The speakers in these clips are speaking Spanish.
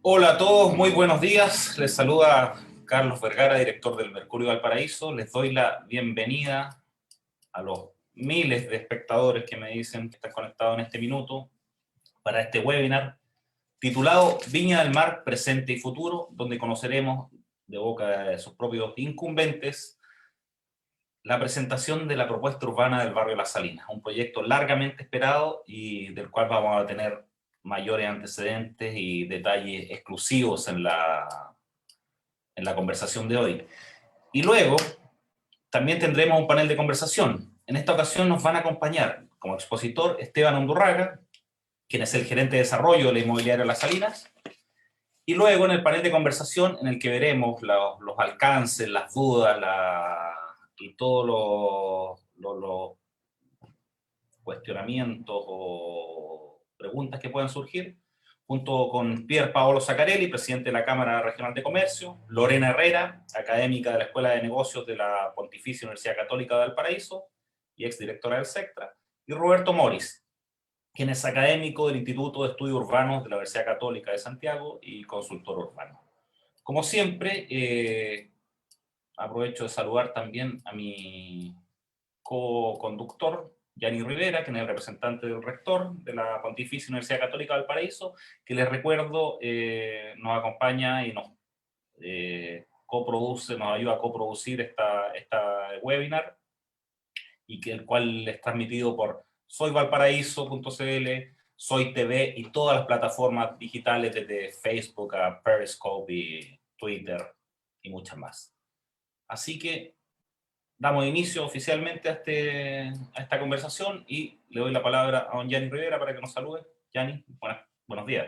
Hola a todos, muy buenos días. Les saluda Carlos Vergara, director del Mercurio Valparaíso. Les doy la bienvenida a los miles de espectadores que me dicen que están conectados en este minuto para este webinar titulado Viña del Mar, presente y futuro, donde conoceremos de boca de sus propios incumbentes la presentación de la propuesta urbana del barrio Las Salinas, un proyecto largamente esperado y del cual vamos a tener mayores antecedentes y detalles exclusivos en la conversación de hoy. Y luego también tendremos un panel de conversación. En esta ocasión nos van a acompañar como expositor Esteban Undurraga, quien es el gerente de desarrollo de la inmobiliaria Las Salinas, y luego en el panel de conversación en el que veremos los alcances, las dudas y todos los cuestionamientos o preguntas que puedan surgir, junto con Pier Paolo Zaccarelli, presidente de la Cámara Regional de Comercio, Lorena Herrera, académica de la Escuela de Negocios de la Pontificia Universidad Católica de Valparaíso y exdirectora del SECTRA, y Roberto Moris, quien es académico del Instituto de Estudios Urbanos de la Universidad Católica de Santiago y consultor urbano. Como siempre, aprovecho de saludar también a mi co-conductor, Yanni Rivera, quien es el representante del rector de la Pontificia Universidad Católica del Paraíso, que les recuerdo nos acompaña y nos coproduce, nos ayuda a coproducir esta webinar, y que el cual es transmitido por soyvalparaíso.cl, Soy TV y todas las plataformas digitales desde Facebook a Periscope y Twitter y muchas más. Así que damos inicio oficialmente a esta conversación y le doy la palabra a don Yanni Rivera para que nos salude. Yanni, buenos días.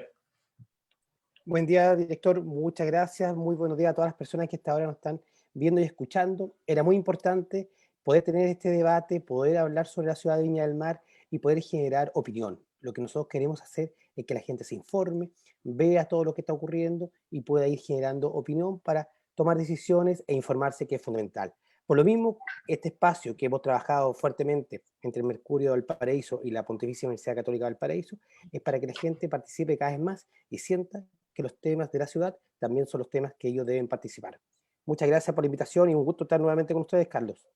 Buen día, director. Muchas gracias. Muy buenos días a todas las personas que hasta ahora nos están viendo y escuchando. Era muy importante poder tener este debate, poder hablar sobre la ciudad de Viña del Mar y poder generar opinión. Lo que nosotros queremos hacer es que la gente se informe, vea todo lo que está ocurriendo y pueda ir generando opinión para tomar decisiones e informarse, que es fundamental. Por lo mismo, este espacio que hemos trabajado fuertemente entre el Mercurio del Valparaíso y la Pontificia Universidad Católica del Valparaíso es para que la gente participe cada vez más y sienta que los temas de la ciudad también son los temas que ellos deben participar. Muchas gracias por la invitación y un gusto estar nuevamente con ustedes, Carlos.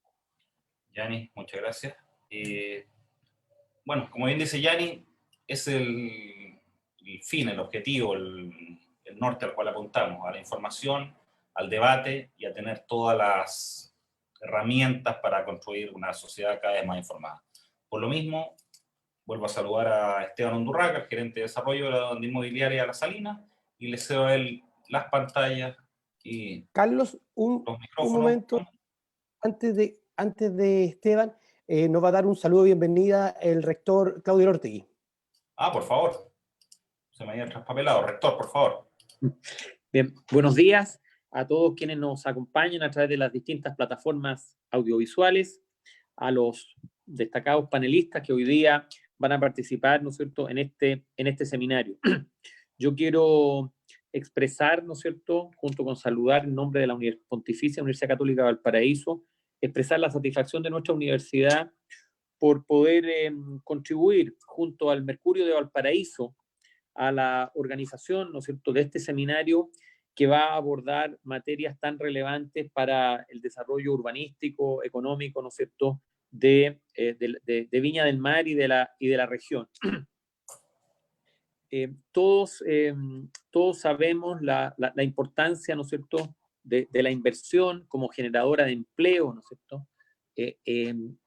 Yanni, muchas gracias. Bueno, como bien dice Yanni, es el fin, el objetivo, el norte al cual apuntamos, a la información, al debate y a tener todas las herramientas para construir una sociedad cada vez más informada. Por lo mismo, vuelvo a saludar a Esteban Undurraga, el gerente de desarrollo de la inmobiliaria La Salina, y le cedo a él las pantallas y Carlos, los un micrófonos. momento, antes de Esteban, nos va a dar un saludo de bienvenida el rector Claudio Ortegui. Por favor, se me había traspapelado. Rector, por favor. Bien, buenos días a todos quienes nos acompañan a través de las distintas plataformas audiovisuales, a los destacados panelistas que hoy día van a participar, ¿no es cierto?, en este seminario. Yo quiero expresar, ¿no es cierto?, junto con saludar en nombre de la Pontificia Universidad Católica de Valparaíso, expresar la satisfacción de nuestra universidad por poder contribuir junto al Mercurio de Valparaíso a la organización, ¿no es cierto?, de este seminario que va a abordar materias tan relevantes para el desarrollo urbanístico, económico, ¿no es cierto?, de Viña del Mar y de la región. Todos sabemos la importancia, ¿no es cierto?, de la inversión como generadora de empleo, ¿no es cierto?,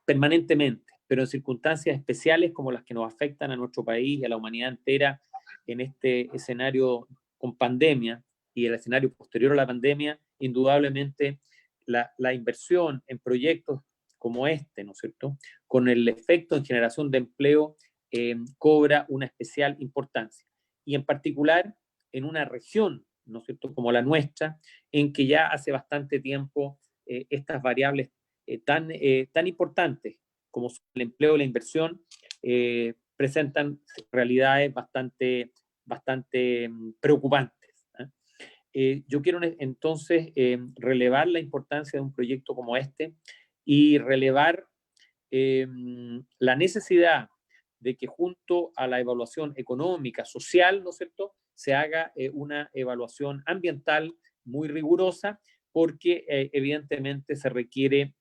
permanentemente, pero en circunstancias especiales como las que nos afectan a nuestro país y a la humanidad entera en este escenario con pandemia y el escenario posterior a la pandemia, indudablemente la inversión en proyectos como este, ¿no es cierto?, con el efecto en generación de empleo, cobra una especial importancia. y en particular en una región, ¿no es cierto?, como la nuestra, en que ya hace bastante tiempo estas variables tan importantes como el empleo y la inversión presentan realidades bastante preocupantes. Yo quiero entonces relevar la importancia de un proyecto como este y relevar la necesidad de que junto a la evaluación económica, social, ¿no es cierto?, se haga una evaluación ambiental muy rigurosa, porque evidentemente se requiere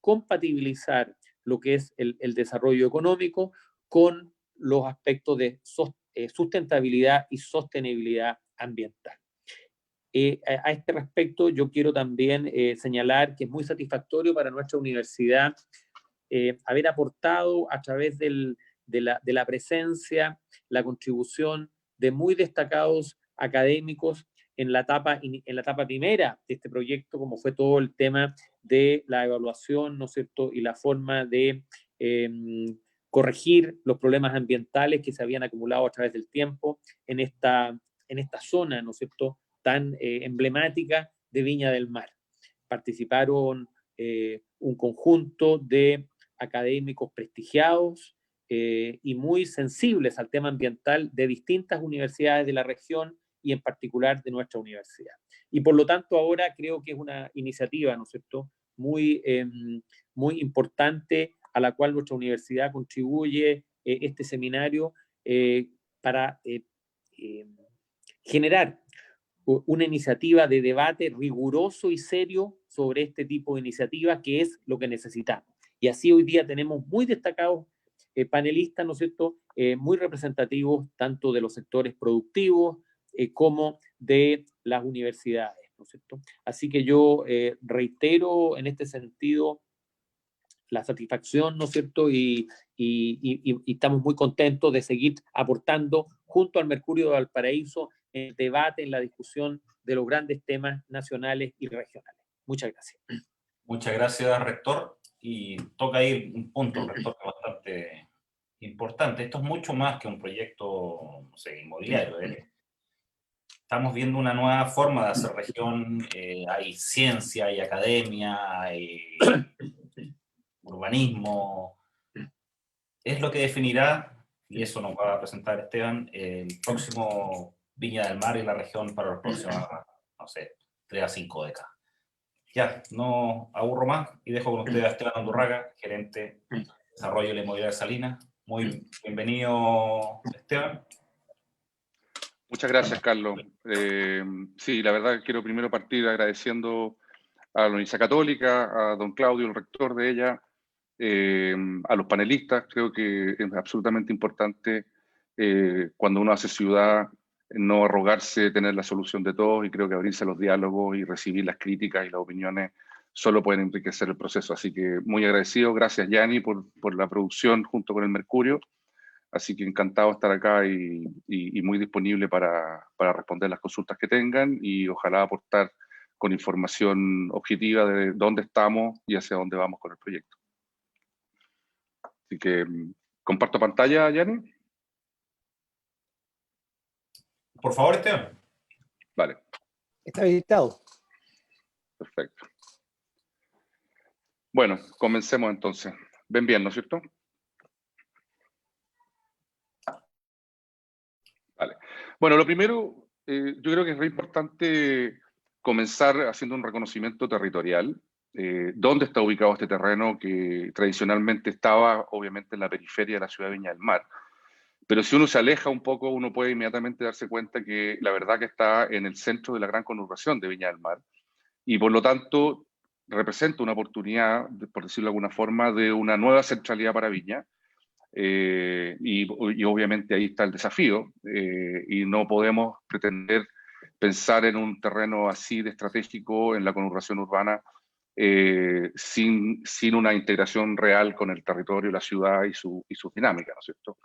compatibilizar lo que es el desarrollo económico con los aspectos de sustentabilidad y sostenibilidad ambiental. A este respecto, yo quiero también señalar que es muy satisfactorio para nuestra universidad haber aportado a través de la presencia, la contribución de muy destacados académicos en la etapa primera de este proyecto, como fue todo el tema de la evaluación, ¿no es cierto?, y la forma de corregir los problemas ambientales que se habían acumulado a través del tiempo en esta zona, ¿no es cierto?, tan emblemática de Viña del Mar. Participaron un conjunto de académicos prestigiados y muy sensibles al tema ambiental de distintas universidades de la región y en particular de nuestra universidad. Y por lo tanto ahora creo que es una iniciativa, ¿no es cierto?, muy importante a la cual nuestra universidad contribuye este seminario para generar una iniciativa de debate riguroso y serio sobre este tipo de iniciativas, que es lo que necesitamos. Y así hoy día tenemos muy destacados panelistas, ¿no es cierto?, muy representativos tanto de los sectores productivos como de las universidades, ¿no es cierto? Así que yo reitero en este sentido la satisfacción, ¿no es cierto?, y estamos muy contentos de seguir aportando junto al Mercurio de Valparaíso en el debate, en la discusión de los grandes temas nacionales y regionales. Muchas gracias. Muchas gracias, rector. Y toca ahí un punto, rector, bastante importante. Esto es mucho más que un proyecto, no sé, inmobiliario. Estamos viendo una nueva forma de hacer región. Hay ciencia, hay academia, hay urbanismo. Es lo que definirá, y eso nos va a presentar Esteban, el próximo Viña del Mar y la región para los próximos, no sé, 3 a 5 décadas. Ya, no aburro más y dejo con ustedes a Esteban Andurraga, gerente de Desarrollo de la Inmobiliaria Salinas. Muy bienvenido, Esteban. Muchas gracias, Carlos. Sí, la verdad quiero primero partir agradeciendo a la Universidad Católica, a don Claudio, el rector de ella, a los panelistas. Creo que es absolutamente importante cuando uno hace ciudad no arrogarse, tener la solución de todos, y creo que abrirse a los diálogos y recibir las críticas y las opiniones solo pueden enriquecer el proceso. Así que muy agradecido. Gracias, Yanni, por la producción junto con el Mercurio. Así que encantado de estar acá y muy disponible para responder las consultas que tengan y ojalá aportar con información objetiva de dónde estamos y hacia dónde vamos con el proyecto. Así que comparto pantalla, Yanni. Por favor, Esteban. Vale. Está habilitado. Perfecto. Bueno, comencemos entonces. Ven bien, ¿no es cierto? Vale. Bueno, lo primero, yo creo que es muy importante comenzar haciendo un reconocimiento territorial. ¿Dónde está ubicado este terreno que tradicionalmente estaba, obviamente, en la periferia de la ciudad de Viña del Mar? Pero si uno se aleja un poco, uno puede inmediatamente darse cuenta que la verdad que está en el centro de la gran conurbación de Viña del Mar y por lo tanto representa una oportunidad, por decirlo de alguna forma, de una nueva centralidad para Viña. Y obviamente ahí está el desafío y no podemos pretender pensar en un terreno así de estratégico en la conurbación urbana sin una integración real con el territorio, la ciudad y sus dinámicas, ¿no es cierto?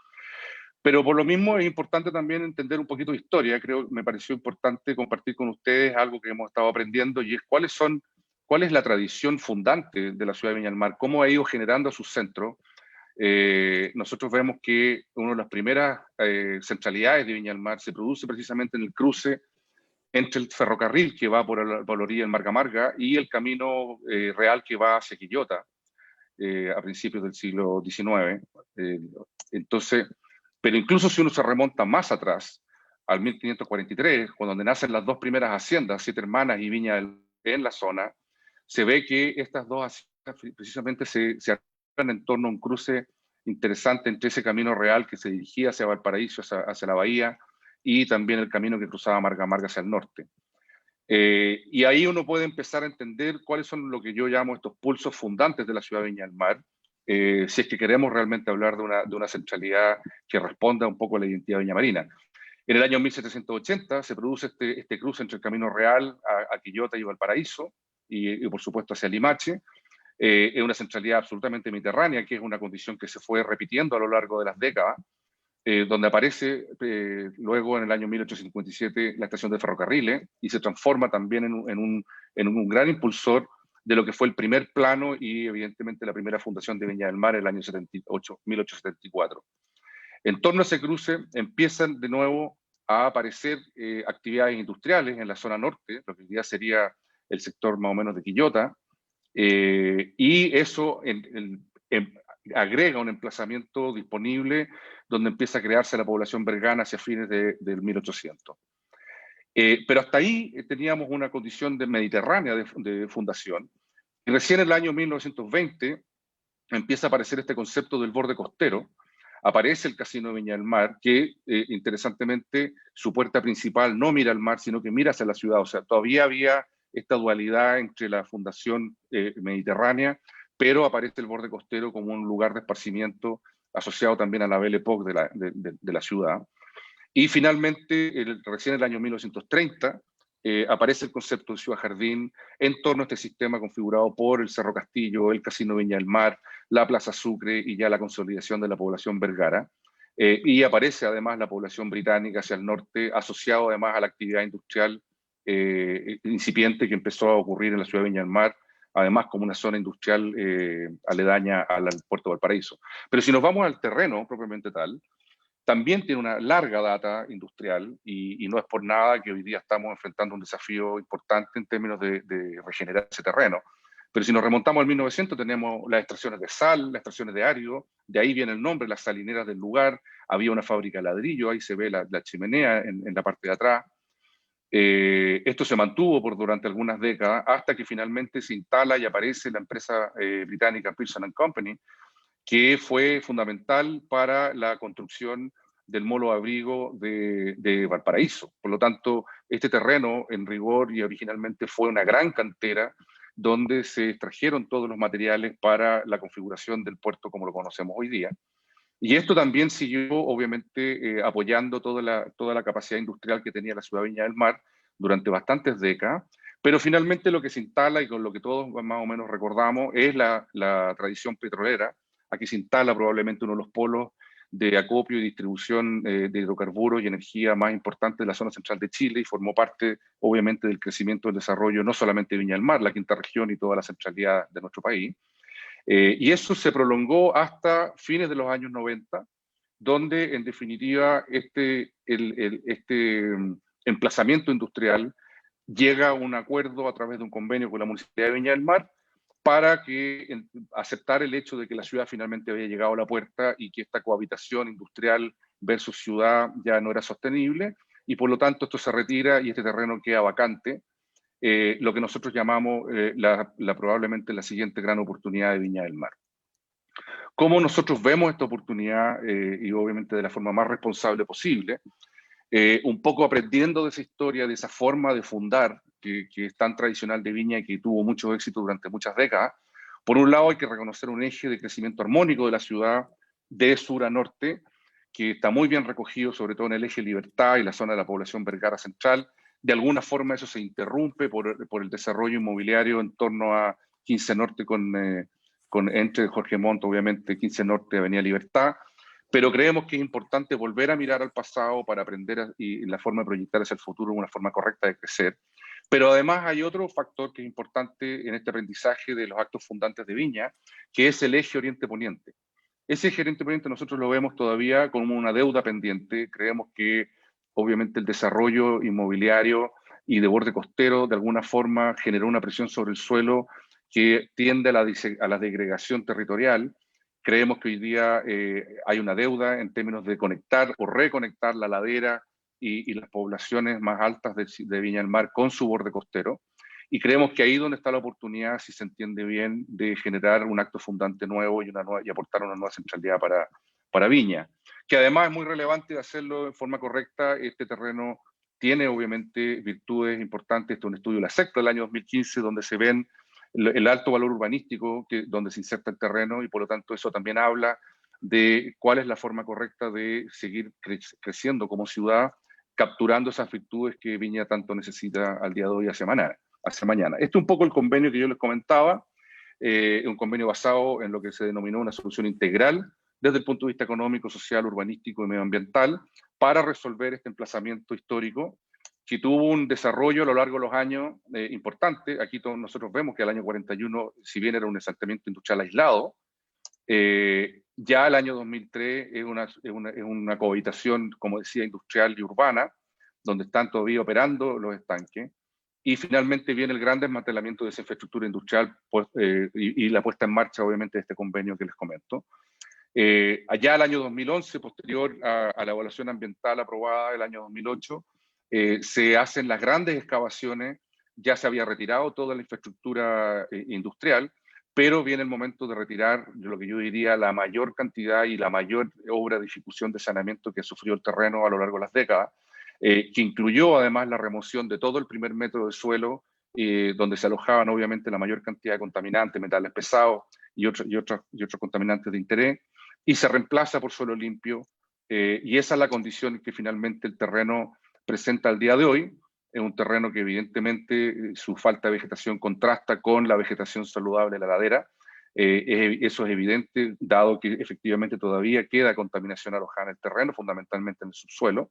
Pero por lo mismo es importante también entender un poquito de historia. Creo que me pareció importante compartir con ustedes algo que hemos estado aprendiendo y es cuál es la tradición fundante de la ciudad de Viña del Mar, cómo ha ido generando sus centros nosotros vemos que una de las primeras centralidades de Viña del Mar se produce precisamente en el cruce entre el ferrocarril que va por la orilla del Marga Marga y el camino real que va hacia Quillota a principios del siglo XIX. Entonces, pero incluso si uno se remonta más atrás, al 1543, cuando nacen las dos primeras haciendas, Siete Hermanas y Viña del Mar, en la zona, se ve que estas dos haciendas precisamente se arreglan en torno a un cruce interesante entre ese camino real que se dirigía hacia Valparaíso, hacia la bahía, y también el camino que cruzaba Marga Marga hacia el norte. Y ahí uno puede empezar a entender cuáles son lo que yo llamo estos pulsos fundantes de la ciudad de Viña del Mar, si es que queremos realmente hablar de una centralidad que responda un poco a la identidad viñamarina. En el año 1780 se produce este cruce entre el Camino Real a Quillota y Valparaíso, y por supuesto hacia Limache. Es una centralidad absolutamente mediterránea, que es una condición que se fue repitiendo a lo largo de las décadas, donde aparece luego en el año 1857 la estación de ferrocarriles y se transforma también en un gran impulsor de lo que fue el primer plano y evidentemente la primera fundación de Viña del Mar en el año 1874. En torno a ese cruce empiezan de nuevo a aparecer actividades industriales en la zona norte, lo que hoy día sería el sector más o menos de Quillota, y eso agrega un emplazamiento disponible donde empieza a crearse la población bergana hacia fines del 1800. Pero hasta ahí teníamos una condición mediterránea de fundación, y recién en el año 1920 empieza a aparecer este concepto del borde costero. Aparece el Casino de Viña del Mar, que interesantemente su puerta principal no mira al mar, sino que mira hacia la ciudad. O sea, todavía había esta dualidad entre la fundación mediterránea, pero aparece el borde costero como un lugar de esparcimiento asociado también a la Belle Époque de la ciudad. Y finalmente, recién en el año 1930, aparece el concepto de ciudad jardín en torno a este sistema configurado por el Cerro Castillo, el Casino Viña del Mar, la Plaza Sucre y ya la consolidación de la población vergara. Y aparece además la población británica hacia el norte, asociado además a la actividad industrial incipiente que empezó a ocurrir en la ciudad de Viña del Mar, además como una zona industrial aledaña al puerto de Valparaíso. Pero si nos vamos al terreno propiamente tal, también tiene una larga data industrial y no es por nada que hoy día estamos enfrentando un desafío importante en términos de regenerar ese terreno. Pero si nos remontamos al 1900 tenemos las extracciones de sal, las extracciones de árido, de ahí viene el nombre, las salineras del lugar, había una fábrica de ladrillo, ahí se ve la chimenea en la parte de atrás. Esto se mantuvo durante algunas décadas hasta que finalmente se instala y aparece la empresa británica Pearson & Company, que fue fundamental para la construcción del molo abrigo de Valparaíso. Por lo tanto, este terreno en rigor y originalmente fue una gran cantera donde se extrajeron todos los materiales para la configuración del puerto como lo conocemos hoy día. Y esto también siguió, obviamente, apoyando toda la capacidad industrial que tenía la ciudad de Viña del Mar durante bastantes décadas, pero finalmente lo que se instala y con lo que todos más o menos recordamos es la tradición petrolera. Aquí se instala probablemente uno de los polos de acopio y distribución de hidrocarburos y energía más importantes de la zona central de Chile y formó parte, obviamente, del crecimiento del desarrollo no solamente de Viña del Mar, la quinta región y toda la centralidad de nuestro país. Y eso se prolongó hasta fines de los años 90, donde en definitiva este emplazamiento industrial llega a un acuerdo a través de un convenio con la Municipalidad de Viña del Mar para aceptar el hecho de que la ciudad finalmente había llegado a la puerta y que esta cohabitación industrial versus ciudad ya no era sostenible, y por lo tanto esto se retira y este terreno queda vacante, lo que nosotros llamamos probablemente la siguiente gran oportunidad de Viña del Mar. ¿Cómo nosotros vemos esta oportunidad? Y obviamente de la forma más responsable posible, un poco aprendiendo de esa historia, de esa forma de fundar que es tan tradicional de Viña y que tuvo mucho éxito durante muchas décadas. Por un lado hay que reconocer un eje de crecimiento armónico de la ciudad de sur a norte, que está muy bien recogido, sobre todo en el eje Libertad y la zona de la población vergara central. De alguna forma eso se interrumpe por el desarrollo inmobiliario en torno a 15 Norte entre Jorge Montt, obviamente 15 Norte, Avenida Libertad, pero creemos que es importante volver a mirar al pasado para aprender y la forma de proyectar hacia el futuro una forma correcta de crecer. Pero además hay otro factor que es importante en este aprendizaje de los actos fundantes de Viña, que es el eje Oriente-Poniente. Ese gerente previente nosotros lo vemos todavía como una deuda pendiente. Creemos que obviamente el desarrollo inmobiliario y de borde costero de alguna forma generó una presión sobre el suelo que tiende a la segregación territorial. Creemos que hoy día hay una deuda en términos de conectar o reconectar la ladera y las poblaciones más altas de Viña del Mar con su borde costero. Y creemos que ahí es donde está la oportunidad, si se entiende bien, de generar un acto fundante nuevo y aportar una nueva centralidad para Viña. Que además es muy relevante hacerlo de forma correcta. Este terreno tiene obviamente virtudes importantes. Este es un estudio de la SECTA del año 2015, donde se ven el alto valor urbanístico donde se inserta el terreno, y por lo tanto eso también habla de cuál es la forma correcta de seguir creciendo como ciudad, capturando esas virtudes que Viña tanto necesita al día de hoy hacia mañana. Este es un poco el convenio que yo les comentaba, un convenio basado en lo que se denominó una solución integral desde el punto de vista económico, social, urbanístico y medioambiental para resolver este emplazamiento histórico que tuvo un desarrollo a lo largo de los años importante. Aquí todos nosotros vemos que el año 41, si bien era un asentamiento industrial aislado, ya el año 2003 es una cohabitación, como decía, industrial y urbana, donde están todavía operando los estanques. Y finalmente viene el gran desmantelamiento de esa infraestructura industrial y la puesta en marcha, obviamente, de este convenio que les comento. Allá el año 2011, posterior a la evaluación ambiental aprobada el año 2008, se hacen las grandes excavaciones. Ya se había retirado toda la infraestructura industrial, pero viene el momento de retirar lo que yo diría la mayor cantidad y la mayor obra de ejecución de saneamiento que sufrió el terreno a lo largo de las décadas, que incluyó además la remoción de todo el primer metro de suelo, donde se alojaban obviamente la mayor cantidad de contaminantes, metales pesados y otros contaminantes de interés, y se reemplaza por suelo limpio, y esa es la condición que finalmente el terreno presenta al día de hoy. Es un terreno que evidentemente su falta de vegetación contrasta con la vegetación saludable de la ladera. Eso es evidente, dado que efectivamente todavía queda contaminación alojada en el terreno, fundamentalmente en el subsuelo.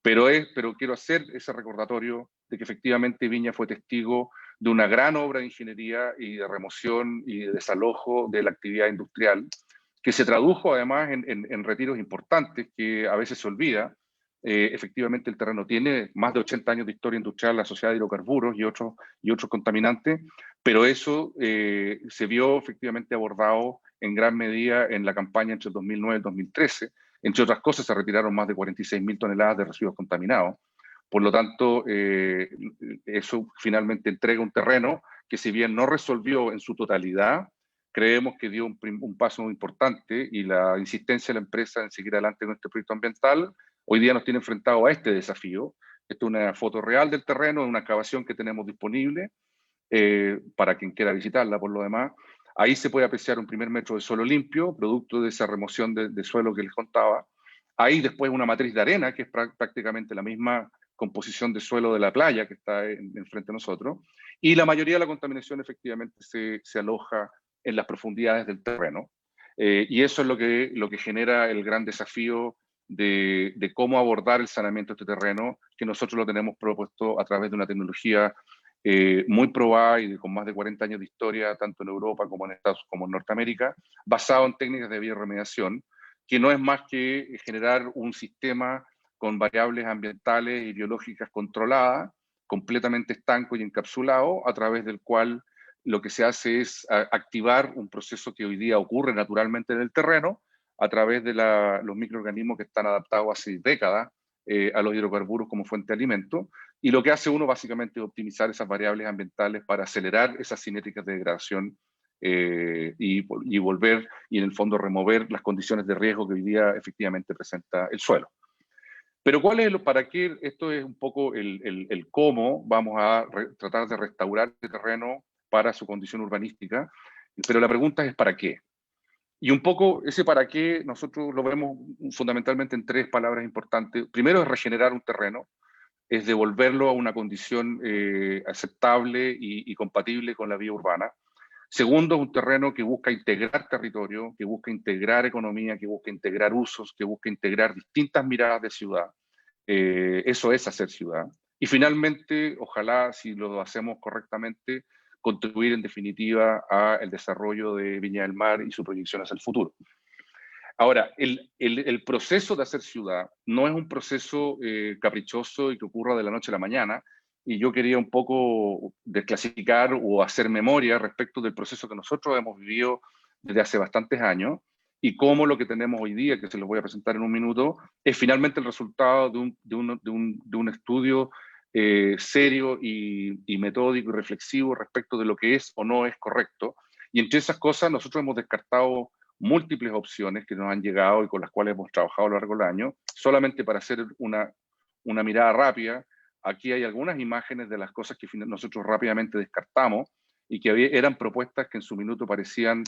Pero quiero hacer ese recordatorio de que efectivamente Viña fue testigo de una gran obra de ingeniería y de remoción y de desalojo de la actividad industrial, que se tradujo además en retiros importantes que a veces se olvida. Efectivamente el terreno tiene más de 80 años de historia industrial asociada a hidrocarburos y otros contaminantes, pero eso se vio efectivamente abordado en gran medida en la campaña entre 2009 y 2013. Entre otras cosas, se retiraron más de 46.000 toneladas de residuos contaminados. Por lo tanto, eso finalmente entrega un terreno que, si bien no resolvió en su totalidad, creemos que dio un paso muy importante, y la insistencia de la empresa en seguir adelante con este proyecto ambiental hoy día nos tiene enfrentado a este desafío. Esta es una foto real del terreno, una excavación que tenemos disponible para quien quiera visitarla. Por lo demás, ahí se puede apreciar un primer metro de suelo limpio, producto de esa remoción de suelo que les contaba. Ahí después una matriz de arena, que es prácticamente la misma composición de suelo de la playa que está enfrente de nosotros. Y la mayoría de la contaminación efectivamente se aloja en las profundidades del terreno. Y eso es lo que genera el gran desafío de cómo abordar el saneamiento de este terreno, que nosotros lo tenemos propuesto a través de una tecnología muy probada y con más de 40 años de historia, tanto en Europa como en Estados como en Norteamérica, basado en técnicas de bioremediación, que no es más que generar un sistema con variables ambientales y biológicas controladas, completamente estanco y encapsulado, a través del cual lo que se hace es activar un proceso que hoy día ocurre naturalmente en el terreno, a través de los microorganismos que están adaptados hace décadas a los hidrocarburos como fuente de alimento, y lo que hace uno básicamente es optimizar esas variables ambientales para acelerar esas cinéticas de degradación y volver, y en el fondo remover las condiciones de riesgo que hoy día efectivamente presenta el suelo. Pero ¿cuál es para qué? Esto es un poco el cómo vamos a tratar de restaurar este terreno para su condición urbanística, pero la pregunta es ¿para qué? Y un poco ese para qué nosotros lo vemos fundamentalmente en tres palabras importantes. Primero es regenerar un terreno, es devolverlo a una condición aceptable y compatible con la vía urbana. Segundo, es un terreno que busca integrar territorio, que busca integrar economía, que busca integrar usos, que busca integrar distintas miradas de ciudad. Eso es hacer ciudad. Y finalmente, ojalá, si lo hacemos correctamente, contribuir en definitiva al desarrollo de Viña del Mar y su proyección hacia el futuro. Ahora, el proceso de hacer ciudad no es un proceso caprichoso y que ocurra de la noche a la mañana, y yo quería un poco desclasificar o hacer memoria respecto del proceso que nosotros hemos vivido desde hace bastantes años, y cómo lo que tenemos hoy día, que se los voy a presentar en un minuto, es finalmente el resultado de un estudio serio y metódico y reflexivo respecto de lo que es o no es correcto. Y entre esas cosas nosotros hemos descartado múltiples opciones que nos han llegado y con las cuales hemos trabajado a lo largo del año. Solamente para hacer una mirada rápida, aquí hay algunas imágenes de las cosas que nosotros rápidamente descartamos y que eran propuestas que en su minuto parecían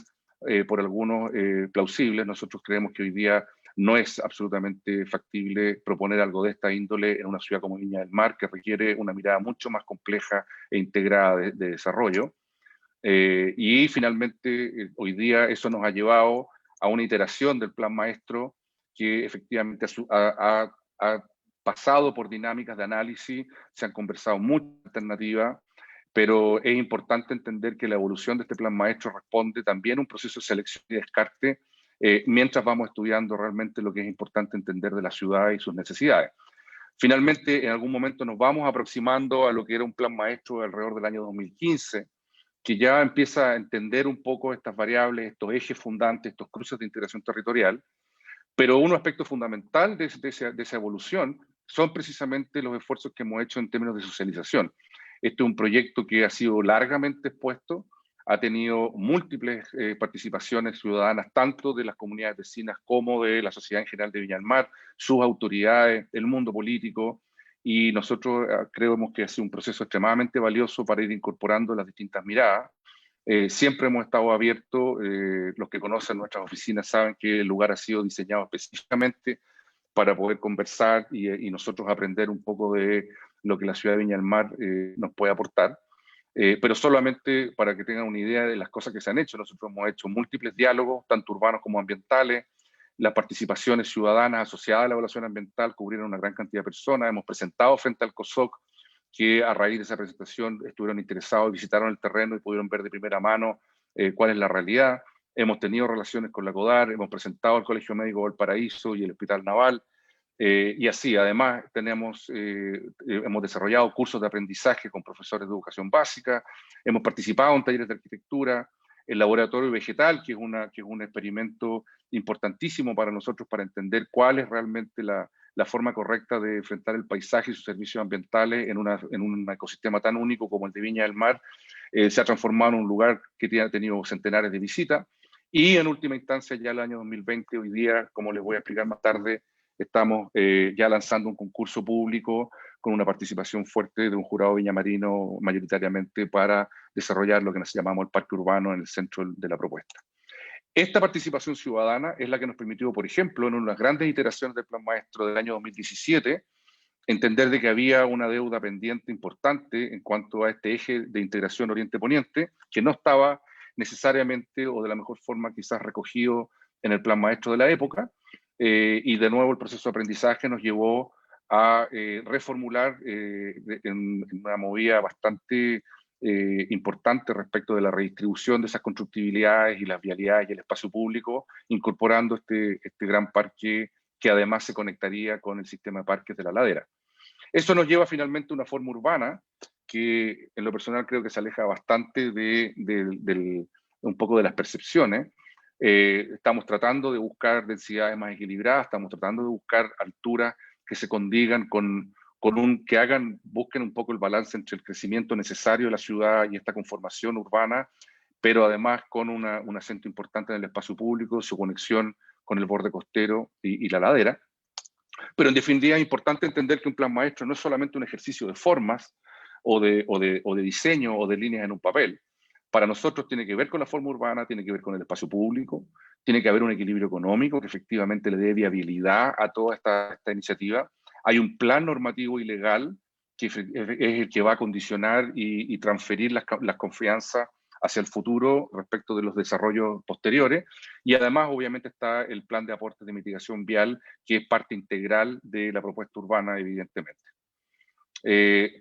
por algunos plausibles. Nosotros creemos que hoy día no es absolutamente factible proponer algo de esta índole en una ciudad como Viña del Mar, que requiere una mirada mucho más compleja e integrada de desarrollo. Y finalmente, hoy día eso nos ha llevado a una iteración del plan maestro que efectivamente ha pasado por dinámicas de análisis, se han conversado muchas alternativas, pero es importante entender que la evolución de este plan maestro responde también a un proceso de selección y descarte, mientras vamos estudiando realmente lo que es importante entender de la ciudad y sus necesidades. Finalmente, en algún momento nos vamos aproximando a lo que era un plan maestro alrededor del año 2015, que ya empieza a entender un poco estas variables, estos ejes fundantes, estos cruces de integración territorial, pero un aspecto fundamental de esa evolución son precisamente los esfuerzos que hemos hecho en términos de socialización. Este es un proyecto que ha sido largamente expuesto, ha tenido múltiples participaciones ciudadanas, tanto de las comunidades vecinas como de la sociedad en general de Viña del Mar, sus autoridades, el mundo político, y nosotros creemos que ha sido un proceso extremadamente valioso para ir incorporando las distintas miradas. Siempre hemos estado abiertos, los que conocen nuestras oficinas saben que el lugar ha sido diseñado específicamente para poder conversar y nosotros aprender un poco de lo que la ciudad de Viña del Mar nos puede aportar. Pero solamente para que tengan una idea de las cosas que se han hecho. Nosotros hemos hecho múltiples diálogos, tanto urbanos como ambientales. Las participaciones ciudadanas asociadas a la evaluación ambiental cubrieron una gran cantidad de personas. Hemos presentado frente al COSOC, que a raíz de esa presentación estuvieron interesados, visitaron el terreno y pudieron ver de primera mano cuál es la realidad. Hemos tenido relaciones con la CODAR, hemos presentado al Colegio Médico Valparaíso y el Hospital Naval, y así, además, hemos desarrollado cursos de aprendizaje con profesores de educación básica, hemos participado en talleres de arquitectura, el laboratorio vegetal, que es un experimento importantísimo para nosotros para entender cuál es realmente la forma correcta de enfrentar el paisaje y sus servicios ambientales en un ecosistema tan único como el de Viña del Mar. Se ha transformado en un lugar que ha tenido centenares de visitas, y en última instancia, ya el año 2020, hoy día, como les voy a explicar más tarde, estamos ya lanzando un concurso público con una participación fuerte de un jurado viñamarino mayoritariamente para desarrollar lo que nos llamamos el parque urbano en el centro de la propuesta. Esta participación ciudadana es la que nos permitió, por ejemplo, en unas grandes iteraciones del plan maestro del año 2017, entender de que había una deuda pendiente importante en cuanto a este eje de integración oriente-poniente, que no estaba necesariamente o de la mejor forma quizás recogido en el plan maestro de la época, y de nuevo el proceso de aprendizaje nos llevó a reformular en una movida bastante importante respecto de la redistribución de esas constructibilidades y las vialidades y el espacio público, incorporando este gran parque que además se conectaría con el sistema de parques de la ladera. Eso nos lleva finalmente a una forma urbana que en lo personal creo que se aleja bastante un poco de las percepciones. Estamos tratando de buscar densidades más equilibradas, estamos tratando de buscar alturas que se condigan busquen un poco el balance entre el crecimiento necesario de la ciudad y esta conformación urbana, pero además con un acento importante en el espacio público, su conexión con el borde costero y la ladera. Pero en definitiva es importante entender que un plan maestro no es solamente un ejercicio de formas o de diseño o de líneas en un papel. Para nosotros tiene que ver con la forma urbana, tiene que ver con el espacio público, tiene que haber un equilibrio económico que efectivamente le dé viabilidad a toda esta iniciativa. Hay un plan normativo y legal que es el que va a condicionar y transferir las confianzas hacia el futuro respecto de los desarrollos posteriores, y además obviamente está el plan de aportes de mitigación vial, que es parte integral de la propuesta urbana, evidentemente.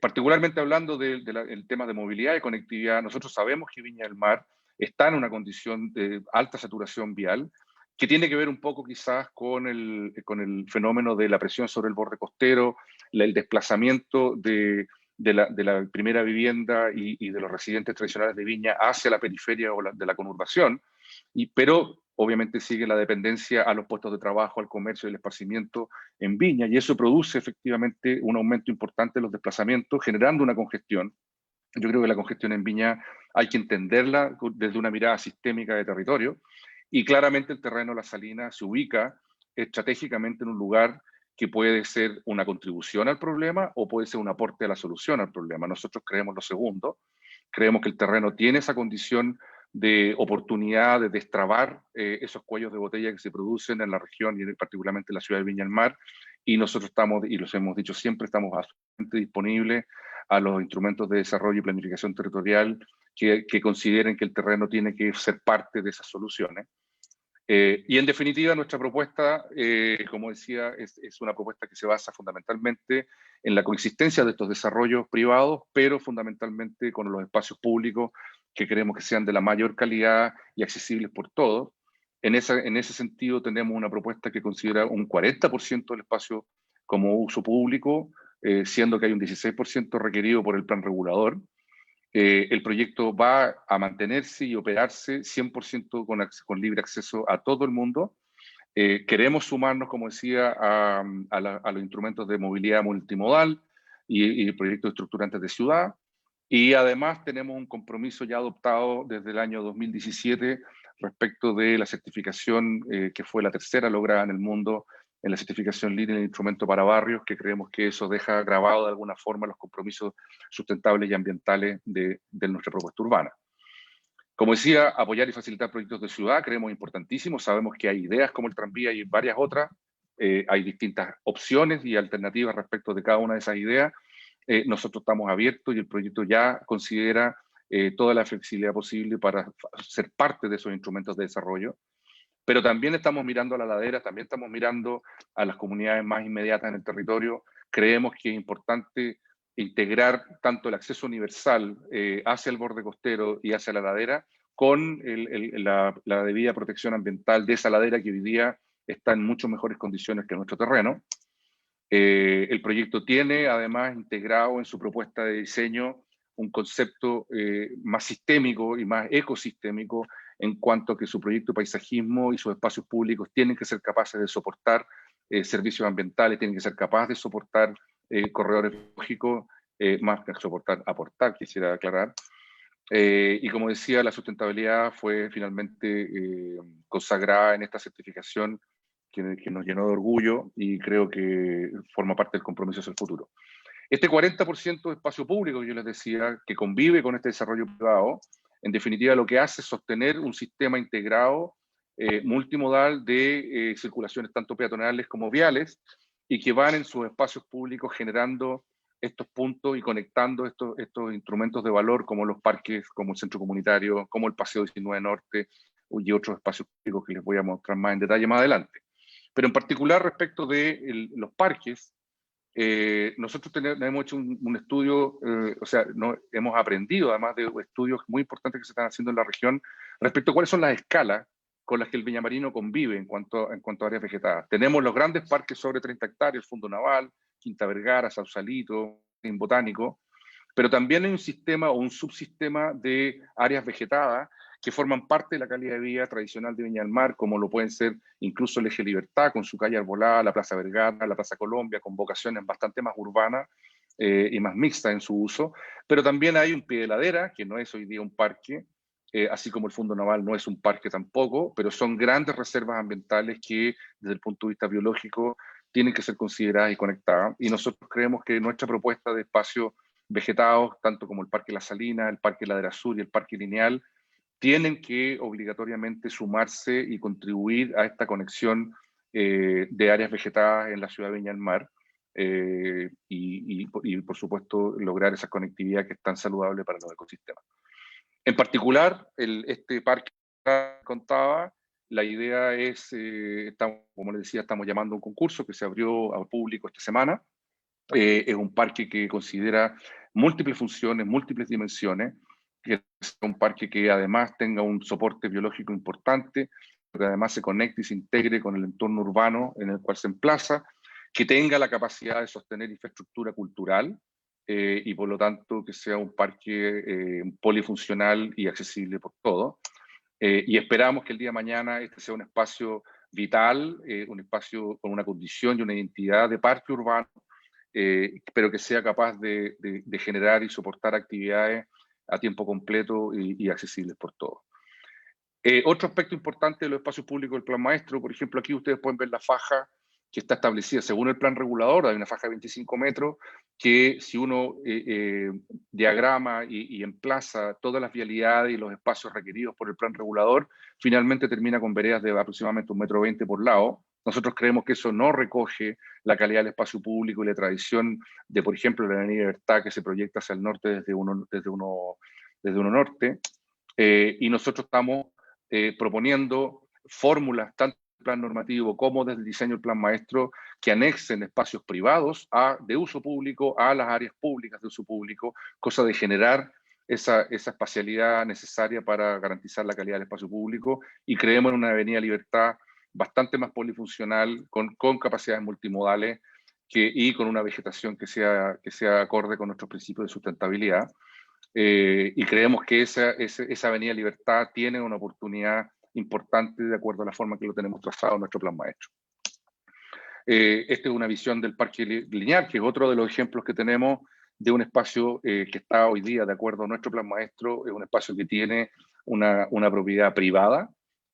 Particularmente hablando del tema de movilidad y conectividad, nosotros sabemos que Viña del Mar está en una condición de alta saturación vial, que tiene que ver un poco quizás con el fenómeno de la presión sobre el borde costero, el desplazamiento de la primera vivienda y de los residentes tradicionales de Viña hacia la periferia o de la conurbación, pero obviamente sigue la dependencia a los puestos de trabajo, al comercio y el esparcimiento en Viña, y eso produce efectivamente un aumento importante de los desplazamientos, generando una congestión. Yo creo que la congestión en Viña hay que entenderla desde una mirada sistémica de territorio, y claramente el terreno La Salina se ubica estratégicamente en un lugar que puede ser una contribución al problema o puede ser un aporte a la solución al problema. Nosotros creemos lo segundo, creemos que el terreno tiene esa condición de oportunidad de destrabar esos cuellos de botella que se producen en la región y particularmente en la ciudad de Viña del Mar, y nosotros estamos, y los hemos dicho siempre, estamos absolutamente disponibles a los instrumentos de desarrollo y planificación territorial que consideren que el terreno tiene que ser parte de esas soluciones. Y en definitiva, nuestra propuesta, como decía, es una propuesta que se basa fundamentalmente en la coexistencia de estos desarrollos privados, pero fundamentalmente con los espacios públicos que queremos que sean de la mayor calidad y accesibles por todos. En ese sentido, tenemos una propuesta que considera un 40% del espacio como uso público, siendo que hay un 16% requerido por el plan regulador. El proyecto va a mantenerse y operarse 100% con libre acceso a todo el mundo. Queremos sumarnos, como decía, a los instrumentos de movilidad multimodal y proyectos estructurantes de ciudad. Y además tenemos un compromiso ya adoptado desde el año 2017 respecto de la certificación, que fue la tercera lograda en el mundo, en la certificación LEED en el instrumento para barrios, que creemos que eso deja grabado de alguna forma los compromisos sustentables y ambientales de nuestra propuesta urbana. Como decía, apoyar y facilitar proyectos de ciudad creemos importantísimo. Sabemos que hay ideas como el tranvía y varias otras. Hay distintas opciones y alternativas respecto de cada una de esas ideas. Nosotros estamos abiertos y el proyecto ya considera toda la flexibilidad posible para ser parte de esos instrumentos de desarrollo. Pero también estamos mirando a la ladera, también estamos mirando a las comunidades más inmediatas en el territorio. Creemos que es importante integrar tanto el acceso universal hacia el borde costero y hacia la ladera con la debida protección ambiental de esa ladera que hoy día está en mucho mejores condiciones que nuestro terreno. El proyecto tiene además integrado en su propuesta de diseño un concepto más sistémico y más ecosistémico en cuanto a que su proyecto de paisajismo y sus espacios públicos tienen que ser capaces de soportar servicios ambientales, tienen que ser capaces de soportar corredores lógicos, más que soportar, aportar, quisiera aclarar. Y como decía, la sustentabilidad fue finalmente consagrada en esta certificación que nos llenó de orgullo y creo que forma parte del compromiso hacia el futuro. Este 40% de espacio público que yo les decía, que convive con este desarrollo privado, en definitiva lo que hace es sostener un sistema integrado multimodal de circulaciones tanto peatonales como viales y que van en sus espacios públicos generando estos puntos y conectando estos instrumentos de valor como los parques, como el centro comunitario, como el Paseo 19 Norte y otros espacios públicos que les voy a mostrar más en detalle más adelante. Pero en particular respecto de los parques, nosotros hemos hecho un estudio, hemos aprendido además de estudios muy importantes que se están haciendo en la región respecto a cuáles son las escalas con las que el viñamarino convive en cuanto a áreas vegetadas. Tenemos los grandes parques sobre 30 hectáreas, Fondo Naval, Quinta Vergara, Sausalito, en Botánico, pero también hay un sistema o un subsistema de áreas vegetadas que forman parte de la calidad de vida tradicional de Viña del Mar, como lo pueden ser incluso el Eje Libertad, con su calle Arbolada, la Plaza Vergara, la Plaza Colombia, con vocaciones bastante más urbanas y más mixtas en su uso. Pero también hay un pie de ladera, que no es hoy día un parque, así como el Fondo Naval no es un parque tampoco, pero son grandes reservas ambientales que, desde el punto de vista biológico, tienen que ser consideradas y conectadas. Y nosotros creemos que nuestra propuesta de espacios vegetados, tanto como el Parque La Salina, el Parque Ladera Sur y el Parque Lineal, tienen que obligatoriamente sumarse y contribuir a esta conexión de áreas vegetadas en la ciudad de Viña del Mar y, por supuesto, lograr esa conectividad que es tan saludable para los ecosistemas. En particular, este parque que contaba, la idea es, como les decía, estamos llamando a un concurso que se abrió al público esta semana. Es un parque que considera múltiples funciones, múltiples dimensiones, que es un parque que además tenga un soporte biológico importante, que además se conecte y se integre con el entorno urbano en el cual se emplaza, que tenga la capacidad de sostener infraestructura cultural y por lo tanto que sea un parque polifuncional y accesible por todos. Y esperamos que el día de mañana este sea un espacio vital, un espacio con una condición y una identidad de parque urbano, pero que sea capaz de generar y soportar actividades a tiempo completo y accesibles por todos. Otro aspecto importante de los espacios públicos del Plan Maestro, por ejemplo, aquí ustedes pueden ver la faja que está establecida según el plan regulador. Hay una faja de 25 metros que si uno diagrama y emplaza todas las vialidades y los espacios requeridos por el plan regulador, finalmente termina con veredas de aproximadamente 1,20 m por lado. Nosotros creemos que eso no recoge la calidad del espacio público y la tradición de, por ejemplo, la Avenida Libertad, que se proyecta hacia el norte desde uno norte. Y nosotros estamos proponiendo fórmulas, tanto del plan normativo como desde el diseño del plan maestro, que anexen espacios privados de uso público a las áreas públicas de uso público, cosa de generar esa espacialidad necesaria para garantizar la calidad del espacio público, y creemos en una Avenida Libertad bastante más polifuncional, con capacidades multimodales y con una vegetación que sea acorde con nuestros principios de sustentabilidad. Y creemos que esa Avenida Libertad tiene una oportunidad importante de acuerdo a la forma que lo tenemos trazado en nuestro plan maestro. Esta es una visión del Parque Lineal, que es otro de los ejemplos que tenemos de un espacio que está hoy día, de acuerdo a nuestro plan maestro, es un espacio que tiene una propiedad privada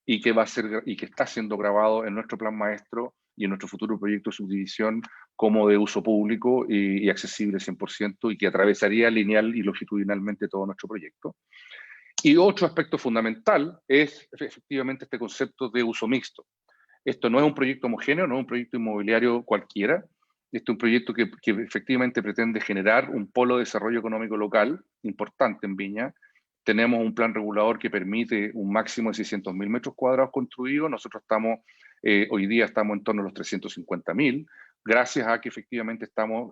y que está siendo grabado en nuestro plan maestro y en nuestro futuro proyecto de subdivisión como de uso público y accesible 100%, y que atravesaría lineal y longitudinalmente todo nuestro proyecto. Y otro aspecto fundamental es efectivamente este concepto de uso mixto. Esto no es un proyecto homogéneo, no es un proyecto inmobiliario cualquiera. Este es un proyecto que efectivamente pretende generar un polo de desarrollo económico local importante en Viña. Tenemos un plan regulador que permite un máximo de 600.000 metros cuadrados construidos. Nosotros hoy día estamos en torno a los 350.000, gracias a que efectivamente estamos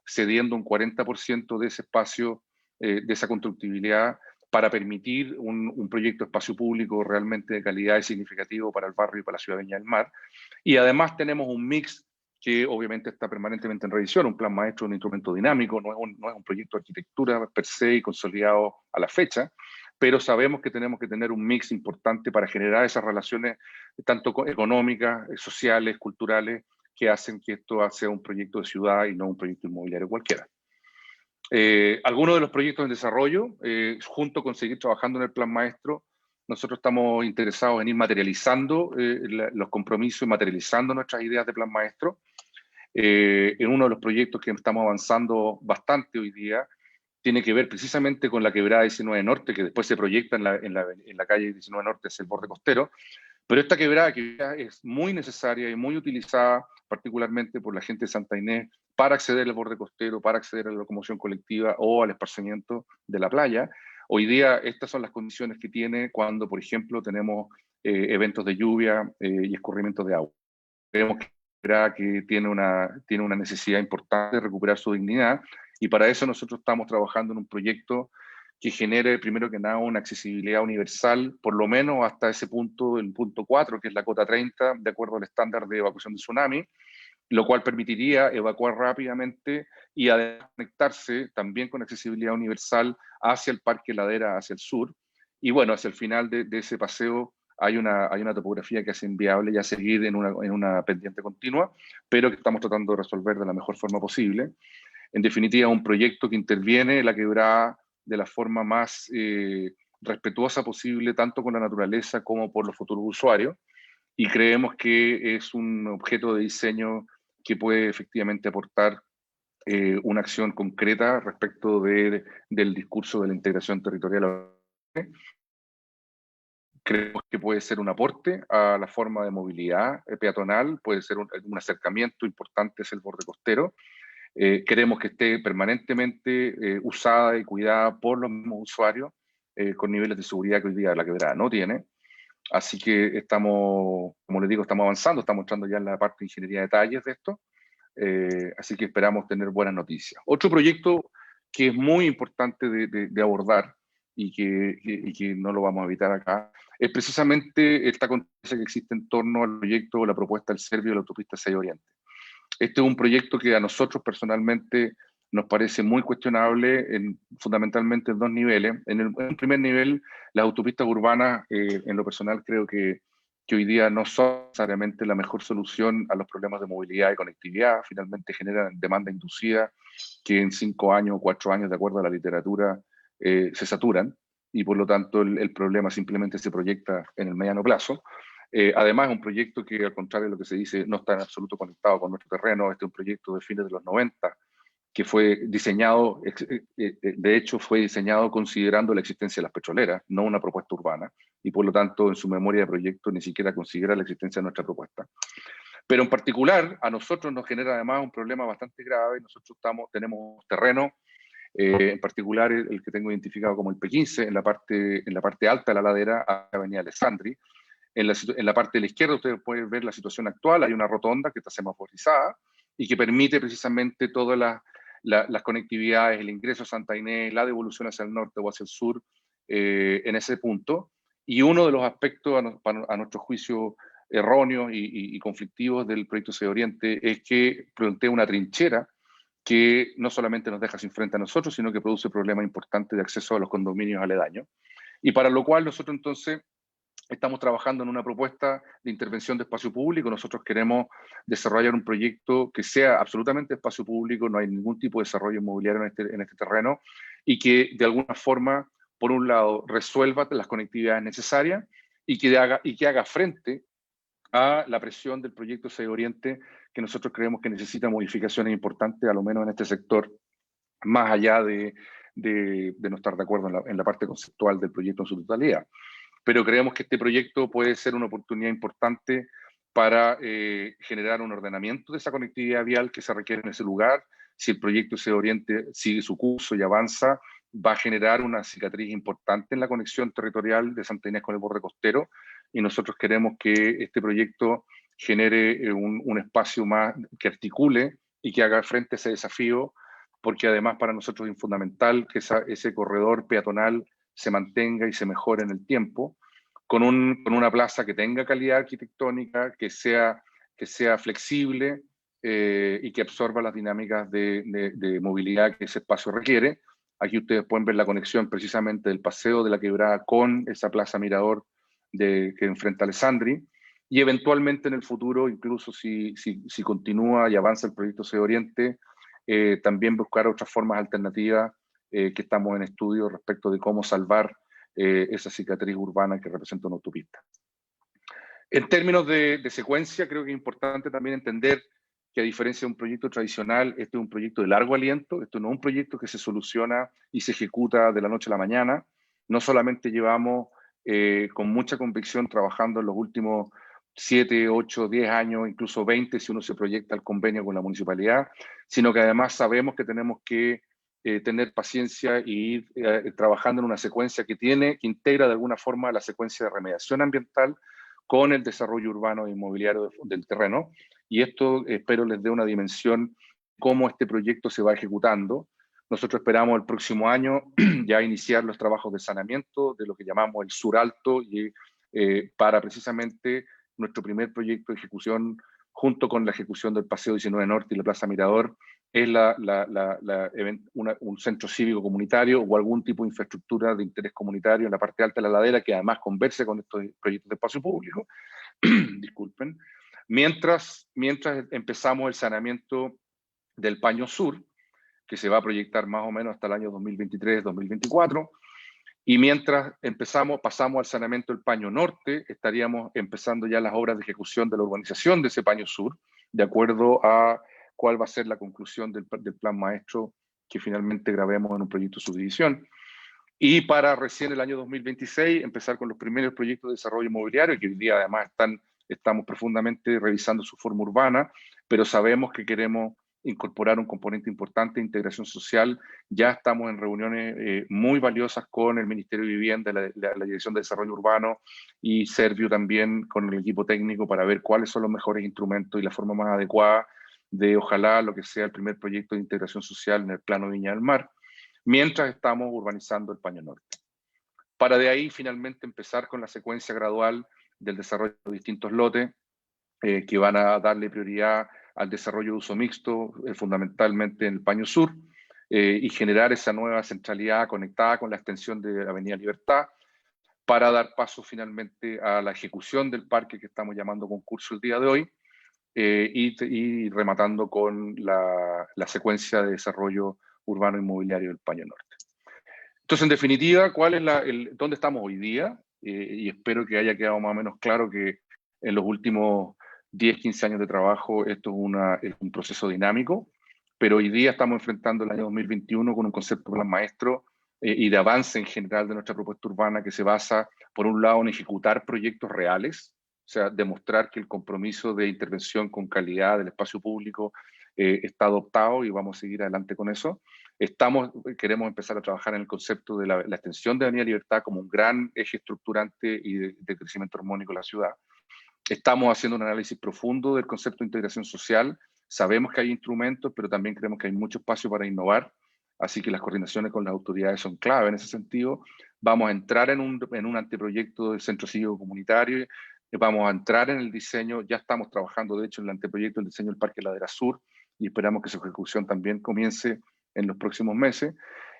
cediendo un 40% de ese espacio, de esa constructibilidad, para permitir un proyecto de espacio público realmente de calidad y significativo para el barrio y para la ciudad de Viña del Mar. Y además tenemos un mix que obviamente está permanentemente en revisión. Un plan maestro es un instrumento dinámico, no es un proyecto de arquitectura per se y consolidado a la fecha, pero sabemos que tenemos que tener un mix importante para generar esas relaciones tanto económicas, sociales, culturales, que hacen que esto sea un proyecto de ciudad y no un proyecto inmobiliario cualquiera. Algunos de los proyectos en desarrollo, junto con seguir trabajando en el plan maestro, nosotros estamos interesados en ir materializando los compromisos y materializando nuestras ideas de plan maestro. En uno de los proyectos que estamos avanzando bastante hoy día, tiene que ver precisamente con la quebrada 19 Norte, que después se proyecta en la calle 19 Norte, es el borde costero. Pero esta quebrada que es muy necesaria y muy utilizada, particularmente por la gente de Santa Inés, para acceder al borde costero, para acceder a la locomoción colectiva o al esparcimiento de la playa. Hoy día estas son las condiciones que tiene cuando, por ejemplo, tenemos eventos de lluvia y escurrimientos de agua. Vemos que tiene una necesidad importante de recuperar su dignidad, y para eso nosotros estamos trabajando en un proyecto que genere, primero que nada, una accesibilidad universal, por lo menos hasta ese punto, el punto 4, que es la cota 30, de acuerdo al estándar de evacuación de tsunami, lo cual permitiría evacuar rápidamente y además conectarse también con accesibilidad universal hacia el Parque Ladera, hacia el sur. Y bueno, hacia el final de ese paseo hay una topografía que hace inviable ya seguir en una pendiente continua, pero que estamos tratando de resolver de la mejor forma posible. En definitiva, un proyecto que interviene en la quebrada de la forma más respetuosa posible, tanto con la naturaleza como por los futuros usuarios, y creemos que es un objeto de diseño que puede efectivamente aportar una acción concreta respecto del discurso de la integración territorial. Creemos que puede ser un aporte a la forma de movilidad peatonal, puede ser un acercamiento importante hacia el borde costero. Queremos que esté permanentemente usada y cuidada por los mismos usuarios, con niveles de seguridad que hoy día la quebrada no tiene. Así que estamos, como les digo, estamos avanzando, estamos entrando ya en la parte de ingeniería de detalles de esto, así que esperamos tener buenas noticias. Otro proyecto que es muy importante de abordar y que no lo vamos a evitar acá, es precisamente esta controversia que existe en torno al proyecto o la propuesta del Servio de la autopista 6 Oriente. Este es un proyecto que a nosotros personalmente nos parece muy cuestionable, fundamentalmente en dos niveles. En un primer nivel, las autopistas urbanas, en lo personal, creo que hoy día no son necesariamente la mejor solución a los problemas de movilidad y conectividad. Finalmente generan demanda inducida que en 5 años o 4 años, de acuerdo a la literatura, se saturan y por lo tanto el problema simplemente se proyecta en el mediano plazo. Además, es un proyecto que, al contrario de lo que se dice, no está en absoluto conectado con nuestro terreno. Este es un proyecto de fines de los 90, que fue diseñado, de hecho, fue diseñado considerando la existencia de las petroleras, no una propuesta urbana, y por lo tanto, en su memoria de proyecto, ni siquiera considera la existencia de nuestra propuesta. Pero en particular, a nosotros nos genera además un problema bastante grave. Nosotros tenemos terreno, en particular el que tengo identificado como el P15, en la parte alta de la ladera, a Avenida Alessandri. En la parte de la izquierda ustedes pueden ver la situación actual. Hay una rotonda que está semaforizada y que permite precisamente todas las conectividades, el ingreso a Santa Inés, la devolución hacia el norte o hacia el sur en ese punto. Y uno de los aspectos, a nuestro juicio, erróneos y conflictivos del proyecto 6 Oriente es que plantea una trinchera que no solamente nos deja sin frente a nosotros, sino que produce problemas importantes de acceso a los condominios aledaños. Y para lo cual nosotros entonces estamos trabajando en una propuesta de intervención de espacio público. Nosotros queremos desarrollar un proyecto que sea absolutamente espacio público, no hay ningún tipo de desarrollo inmobiliario en este terreno, y que de alguna forma, por un lado, resuelva las conectividades necesarias y que haga frente a la presión del proyecto 6 Oriente, que nosotros creemos que necesita modificaciones importantes, a lo menos en este sector, más allá de no estar de acuerdo en la parte conceptual del proyecto en su totalidad. Pero creemos que este proyecto puede ser una oportunidad importante para generar un ordenamiento de esa conectividad vial que se requiere en ese lugar. Si el proyecto 6 Oriente sigue su curso y avanza, va a generar una cicatriz importante en la conexión territorial de Santa Inés con el borde costero, y nosotros queremos que este proyecto genere un espacio más que articule y que haga frente a ese desafío, porque además para nosotros es fundamental que ese corredor peatonal se mantenga y se mejore en el tiempo, con una plaza que tenga calidad arquitectónica, que sea flexible y que absorba las dinámicas de movilidad que ese espacio requiere. Aquí ustedes pueden ver la conexión precisamente del paseo de la Quebrada con esa plaza Mirador que enfrenta Alessandri, y eventualmente en el futuro, incluso si continúa y avanza el proyecto 6 Oriente, también buscar otras formas alternativas que estamos en estudio respecto de cómo salvar esa cicatriz urbana que representa una autopista. En términos de secuencia, creo que es importante también entender que, a diferencia de un proyecto tradicional, este es un proyecto de largo aliento. Esto no es un proyecto que se soluciona y se ejecuta de la noche a la mañana. No solamente llevamos con mucha convicción trabajando en los últimos 7, 8, 10 años, incluso 20 si uno se proyecta el convenio con la municipalidad, sino que además sabemos que tenemos que tener paciencia y ir trabajando en una secuencia que integra de alguna forma la secuencia de remediación ambiental con el desarrollo urbano e inmobiliario del terreno. Y esto espero les dé una dimensión cómo este proyecto se va ejecutando. Nosotros esperamos el próximo año ya iniciar los trabajos de saneamiento de lo que llamamos el Sur Alto, y para precisamente nuestro primer proyecto de ejecución, junto con la ejecución del Paseo 19 Norte y la Plaza Mirador, es un centro cívico comunitario o algún tipo de infraestructura de interés comunitario en la parte alta de la ladera, que además converse con estos proyectos de espacio público. Disculpen. Mientras empezamos el saneamiento del Paño Sur, que se va a proyectar más o menos hasta el año 2023-2024, y mientras pasamos al saneamiento del Paño Norte, estaríamos empezando ya las obras de ejecución de la urbanización de ese Paño Sur, de acuerdo a cuál va a ser la conclusión del plan maestro que finalmente grabemos en un proyecto de subdivisión. Y para recién el año 2026 empezar con los primeros proyectos de desarrollo inmobiliario, que hoy día además estamos profundamente revisando su forma urbana, pero sabemos que queremos incorporar un componente importante de integración social. Ya estamos en reuniones muy valiosas con el Ministerio de Vivienda, la Dirección de Desarrollo Urbano y Servio también con el equipo técnico, para ver cuáles son los mejores instrumentos y la forma más adecuada de, ojalá, lo que sea el primer proyecto de integración social en el plano Viña del Mar, mientras estamos urbanizando el Paño Norte. para de ahí finalmente empezar con la secuencia gradual del desarrollo de distintos lotes que van a darle prioridad al desarrollo de uso mixto, fundamentalmente en el Paño Sur, y generar esa nueva centralidad conectada con la extensión de Avenida Libertad, para dar paso finalmente a la ejecución del parque que estamos llamando concurso el día de hoy, y rematando con la secuencia de desarrollo urbano inmobiliario del Paño Norte. Entonces, en definitiva, ¿cuál es dónde estamos hoy día? Y espero que haya quedado más o menos claro que en los últimos 10, 15 años de trabajo esto es un proceso dinámico, pero hoy día estamos enfrentando el año 2021 con un concepto de plan maestro y de avance en general de nuestra propuesta urbana que se basa, por un lado, en ejecutar proyectos reales, o sea, demostrar que el compromiso de intervención con calidad del espacio público está adoptado y vamos a seguir adelante con eso. Queremos empezar a trabajar en el concepto de la extensión de Avenida Libertad como un gran eje estructurante y de crecimiento armónico de la ciudad. Estamos haciendo un análisis profundo del concepto de integración social. Sabemos que hay instrumentos, pero también creemos que hay mucho espacio para innovar. Así que las coordinaciones con las autoridades son clave en ese sentido. Vamos a entrar en un anteproyecto del centro cívico comunitario. Vamos a entrar en el diseño. Ya estamos trabajando, de hecho, en el anteproyecto del diseño del Parque Ladera Sur y esperamos que su ejecución también comience en los próximos meses.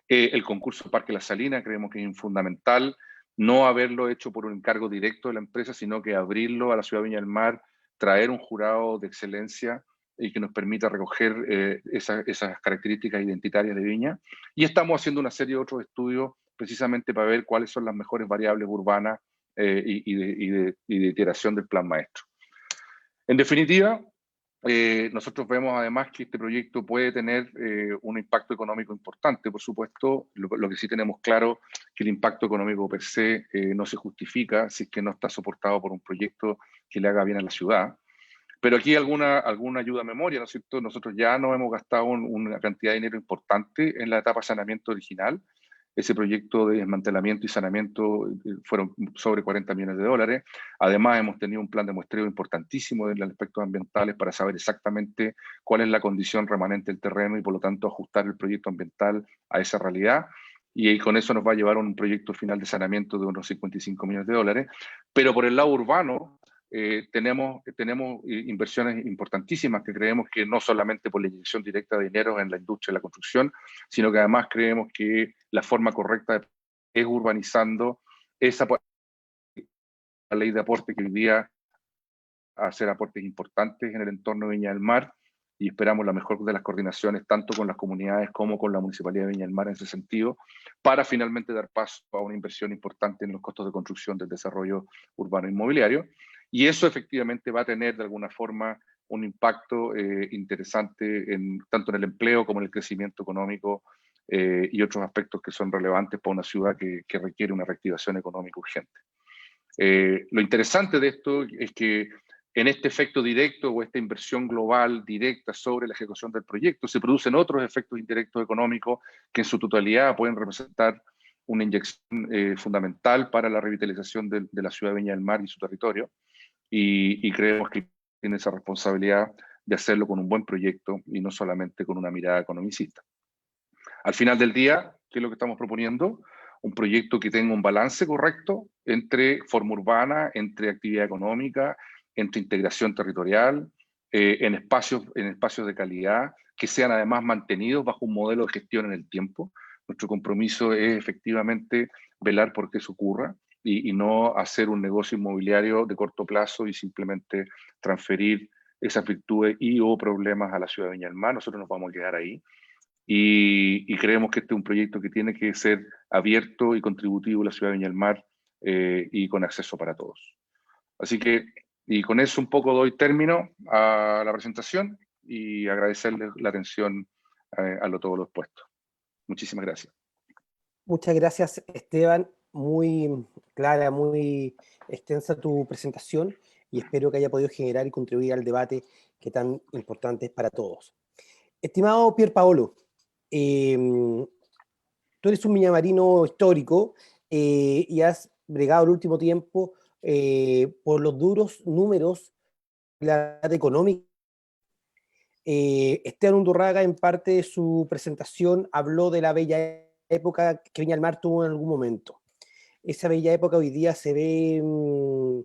El concurso Parque La Salina creemos que es fundamental no haberlo hecho por un encargo directo de la empresa, sino que abrirlo a la ciudad de Viña del Mar, traer un jurado de excelencia y que nos permita recoger esas características identitarias de Viña. Y estamos haciendo una serie de otros estudios precisamente para ver cuáles son las mejores variables urbanas y de iteración del plan maestro. En definitiva, nosotros vemos además que este proyecto puede tener un impacto económico importante, por supuesto. Lo que sí tenemos claro que el impacto económico per se no se justifica si es que no está soportado por un proyecto que le haga bien a la ciudad. Pero aquí alguna ayuda a memoria, ¿no es cierto? Nosotros ya no hemos gastado una cantidad de dinero importante en la etapa de saneamiento original. Ese proyecto de desmantelamiento y saneamiento fueron sobre 40 millones de dólares. Además, hemos tenido un plan de muestreo importantísimo en los aspectos ambientales para saber exactamente cuál es la condición remanente del terreno y, por lo tanto, ajustar el proyecto ambiental a esa realidad. Y con eso nos va a llevar a un proyecto final de saneamiento de unos 55 millones de dólares. Pero por el lado urbano, tenemos inversiones importantísimas que creemos que no solamente por la inyección directa de dinero en la industria de la construcción, sino que además creemos que la forma correcta es urbanizando esa ley de aporte que hoy día a hacer aportes importantes en el entorno de Viña del Mar, y esperamos la mejor de las coordinaciones tanto con las comunidades como con la Municipalidad de Viña del Mar en ese sentido, para finalmente dar paso a una inversión importante en los costos de construcción del desarrollo urbano inmobiliario. Y eso efectivamente va a tener de alguna forma un impacto interesante tanto en el empleo como en el crecimiento económico y otros aspectos que son relevantes para una ciudad que requiere una reactivación económica urgente. Lo interesante de esto es que en este efecto directo o esta inversión global directa sobre la ejecución del proyecto se producen otros efectos indirectos económicos que en su totalidad pueden representar una inyección fundamental para la revitalización de la ciudad de Viña del Mar y su territorio. Y creemos que tiene esa responsabilidad de hacerlo con un buen proyecto y no solamente con una mirada economicista. Al final del día, ¿qué es lo que estamos proponiendo? Un proyecto que tenga un balance correcto entre forma urbana, entre actividad económica, entre integración territorial, en espacios de calidad, que sean además mantenidos bajo un modelo de gestión en el tiempo. Nuestro compromiso es efectivamente velar por que eso ocurra y no hacer un negocio inmobiliario de corto plazo y simplemente transferir esas virtudes o problemas a la ciudad de Viña del Mar. Nosotros nos vamos a quedar ahí. Y creemos que este es un proyecto que tiene que ser abierto y contributivo a la ciudad de Viña del Mar y con acceso para todos. Así que, y con eso un poco doy término a la presentación y agradecerles la atención a todo lo expuesto. Muchísimas gracias. Muchas gracias, Esteban. Muy clara, muy extensa tu presentación y espero que haya podido generar y contribuir al debate que tan importante es para todos. Estimado Pierpaolo, tú eres un viñamarino histórico y has bregado el último tiempo por los duros números de la edad económica. Esteban Undurraga, en parte de su presentación, habló de la bella época que Viña del Mar tuvo en algún momento. esa bella época hoy día se ve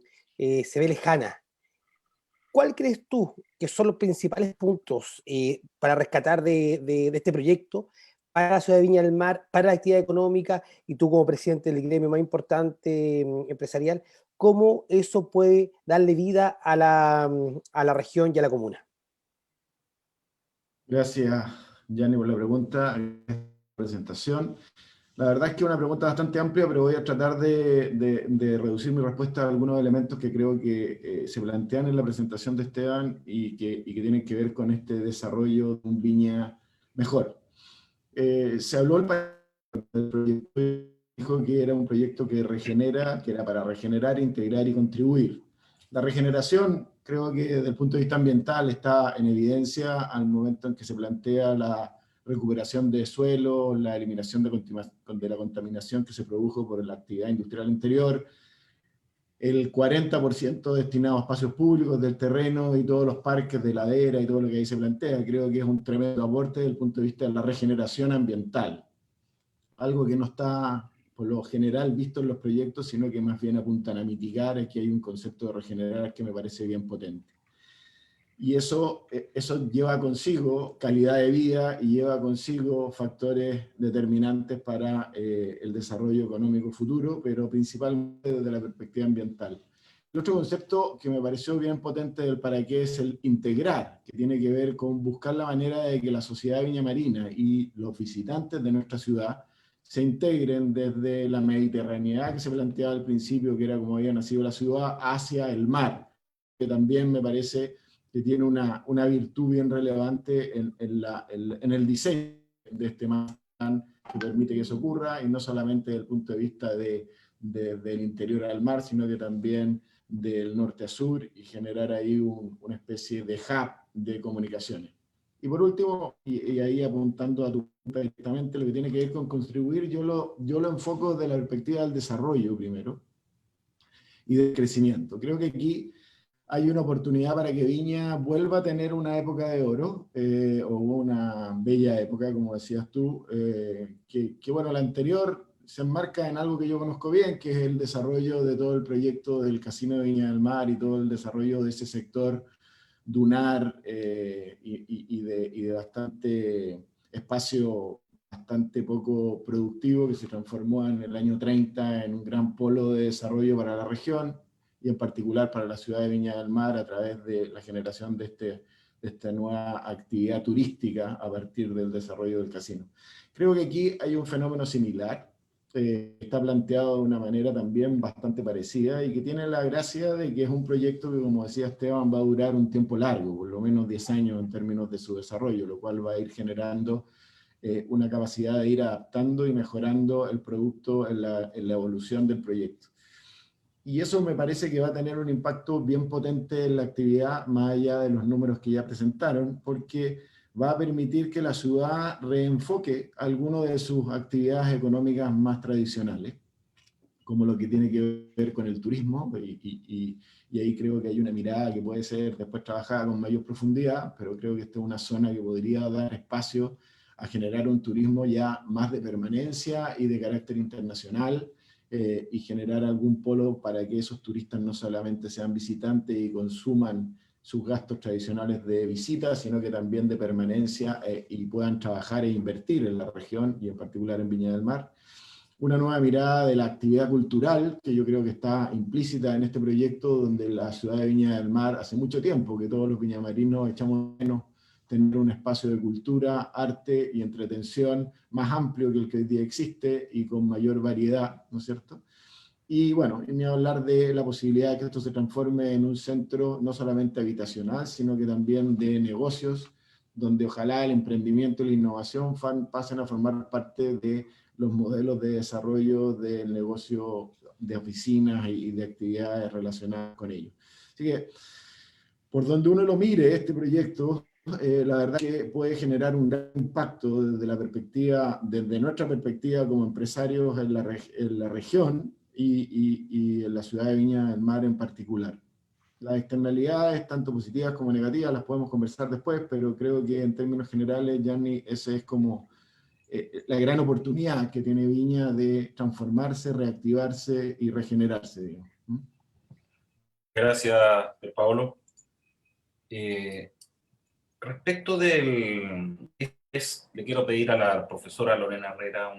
lejana. ¿Cuál crees tú que son los principales puntos para rescatar de este proyecto para la ciudad de Viña del Mar, para la actividad económica, y tú como presidente del gremio más importante empresarial, cómo eso puede darle vida a la región y a la comuna? Gracias, Gianni, por la pregunta, presentación. La verdad es que es una pregunta bastante amplia, pero voy a tratar de reducir mi respuesta a algunos elementos que creo que se plantean en la presentación de Esteban y que tienen que ver con este desarrollo de un Viña mejor. Se habló del proyecto, dijo que era un proyecto que regenera, que era para regenerar, integrar y contribuir. La regeneración, creo que desde el punto de vista ambiental, está en evidencia al momento en que se plantea la recuperación de suelo, la eliminación de la contaminación que se produjo por la actividad industrial anterior, el 40% destinado a espacios públicos del terreno y todos los parques de ladera y todo lo que ahí se plantea. Creo que es un tremendo aporte desde el punto de vista de la regeneración ambiental. Algo que no está, por lo general, visto en los proyectos, sino que más bien apuntan a mitigar. Aquí hay un concepto de regenerar que me parece bien potente. Y eso lleva consigo calidad de vida y lleva consigo factores determinantes para el desarrollo económico futuro, pero principalmente desde la perspectiva ambiental. El otro concepto que me pareció bien potente del para qué es el integrar, que tiene que ver con buscar la manera de que la sociedad de Viña Marina y los visitantes de nuestra ciudad se integren desde la mediterraneidad que se planteaba al principio, que era como había nacido la ciudad, hacia el mar, que también me parece que tiene una virtud bien relevante en el diseño de este plan que permite que eso ocurra, y no solamente desde el punto de vista del interior al mar, sino que también del norte a sur, y generar ahí una especie de hub de comunicaciones. Y por último, y ahí apuntando a tu pregunta directamente, lo que tiene que ver con contribuir, yo lo enfoco desde la perspectiva del desarrollo primero, y del crecimiento. Creo que aquí hay una oportunidad para que Viña vuelva a tener una época de oro, o una bella época, como decías tú, que bueno, la anterior se enmarca en algo que yo conozco bien, que es el desarrollo de todo el proyecto del Casino de Viña del Mar y todo el desarrollo de ese sector dunar y de bastante espacio bastante poco productivo, que se transformó en el año 30 en un gran polo de desarrollo para la región, y en particular para la ciudad de Viña del Mar, a través de la generación de esta nueva actividad turística a partir del desarrollo del casino. Creo que aquí hay un fenómeno similar, está planteado de una manera también bastante parecida, y que tiene la gracia de que es un proyecto que, como decía Esteban, va a durar un tiempo largo, por lo menos 10 años en términos de su desarrollo, lo cual va a ir generando una capacidad de ir adaptando y mejorando el producto en la evolución del proyecto. Y eso me parece que va a tener un impacto bien potente en la actividad, más allá de los números que ya presentaron, porque va a permitir que la ciudad reenfoque algunas de sus actividades económicas más tradicionales, como lo que tiene que ver con el turismo, y ahí creo que hay una mirada que puede ser después trabajada con mayor profundidad, pero creo que esta es una zona que podría dar espacio a generar un turismo ya más de permanencia y de carácter internacional, y generar algún polo para que esos turistas no solamente sean visitantes y consuman sus gastos tradicionales de visita, sino que también de permanencia, y puedan trabajar e invertir en la región, y en particular en Viña del Mar. Una nueva mirada de la actividad cultural, que yo creo que está implícita en este proyecto, donde la ciudad de Viña del Mar, hace mucho tiempo que todos los viñamarinos echamos menos tener un espacio de cultura, arte y entretención más amplio que el que hoy día existe y con mayor variedad, ¿no es cierto? Y bueno, ni hablar de la posibilidad de que esto se transforme en un centro no solamente habitacional, sino que también de negocios, donde ojalá el emprendimiento y la innovación pasen a formar parte de los modelos de desarrollo del negocio de oficinas y de actividades relacionadas con ello. Así que, por donde uno lo mire, este proyecto, la verdad que puede generar un gran impacto desde nuestra perspectiva como empresarios en la región y en la ciudad de Viña del Mar en particular. Las externalidades, tanto positivas como negativas, las podemos conversar después, pero creo que en términos generales, Gianni, ese es como la gran oportunidad que tiene Viña de transformarse, reactivarse y regenerarse, digamos. Gracias, Pablo. Respecto le quiero pedir a la profesora Lorena Herrera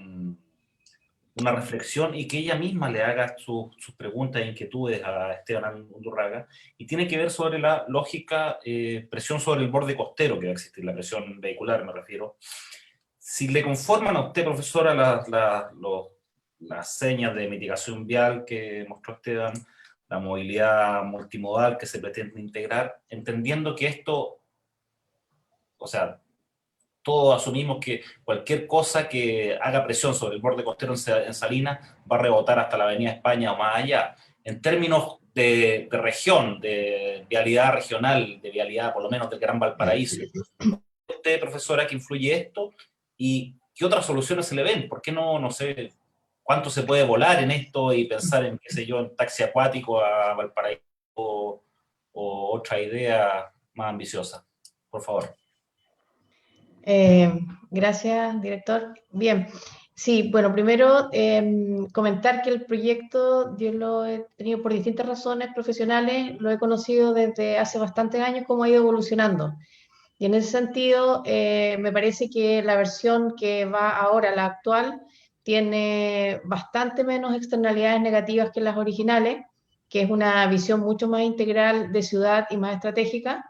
una reflexión y que ella misma le haga sus preguntas e inquietudes a Esteban Undurraga, y tiene que ver sobre la lógica presión sobre el borde costero que va a existir, la presión vehicular me refiero. Si le conforman a usted, profesora, las señas de mitigación vial que mostró Esteban, la movilidad multimodal que se pretende integrar, entendiendo que esto, o sea, todos asumimos que cualquier cosa que haga presión sobre el borde costero en Salinas va a rebotar hasta la Avenida España o más allá. En términos de región, de vialidad regional, de vialidad por lo menos del Gran Valparaíso, usted, profesora, que influye esto y qué otras soluciones se le ven? ¿Por qué no sé, cuánto se puede volar en esto y pensar en, qué sé yo, en taxi acuático a Valparaíso o otra idea más ambiciosa? Por favor. Gracias, director. Bien, sí, bueno, primero comentar que el proyecto yo lo he tenido por distintas razones profesionales, lo he conocido desde hace bastantes años cómo ha ido evolucionando. Y en ese sentido, me parece que la versión que va ahora, la actual, tiene bastante menos externalidades negativas que las originales, que es una visión mucho más integral de ciudad y más estratégica.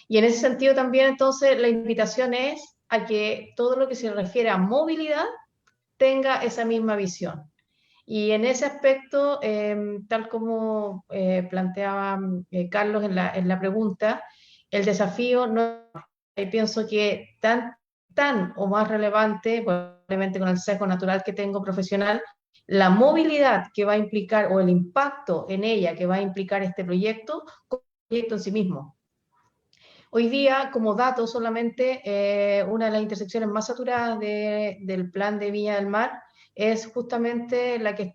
Y en ese sentido también, entonces, la invitación es a que todo lo que se refiere a movilidad tenga esa misma visión. Y en ese aspecto, tal como planteaba Carlos en la pregunta, el desafío no, pienso que tan o más relevante, probablemente con el sesgo natural que tengo profesional, la movilidad que va a implicar, o el impacto en ella que va a implicar este proyecto, como proyecto en sí mismo. Hoy día, como dato solamente, una de las intersecciones más saturadas del plan de Viña del Mar es justamente la que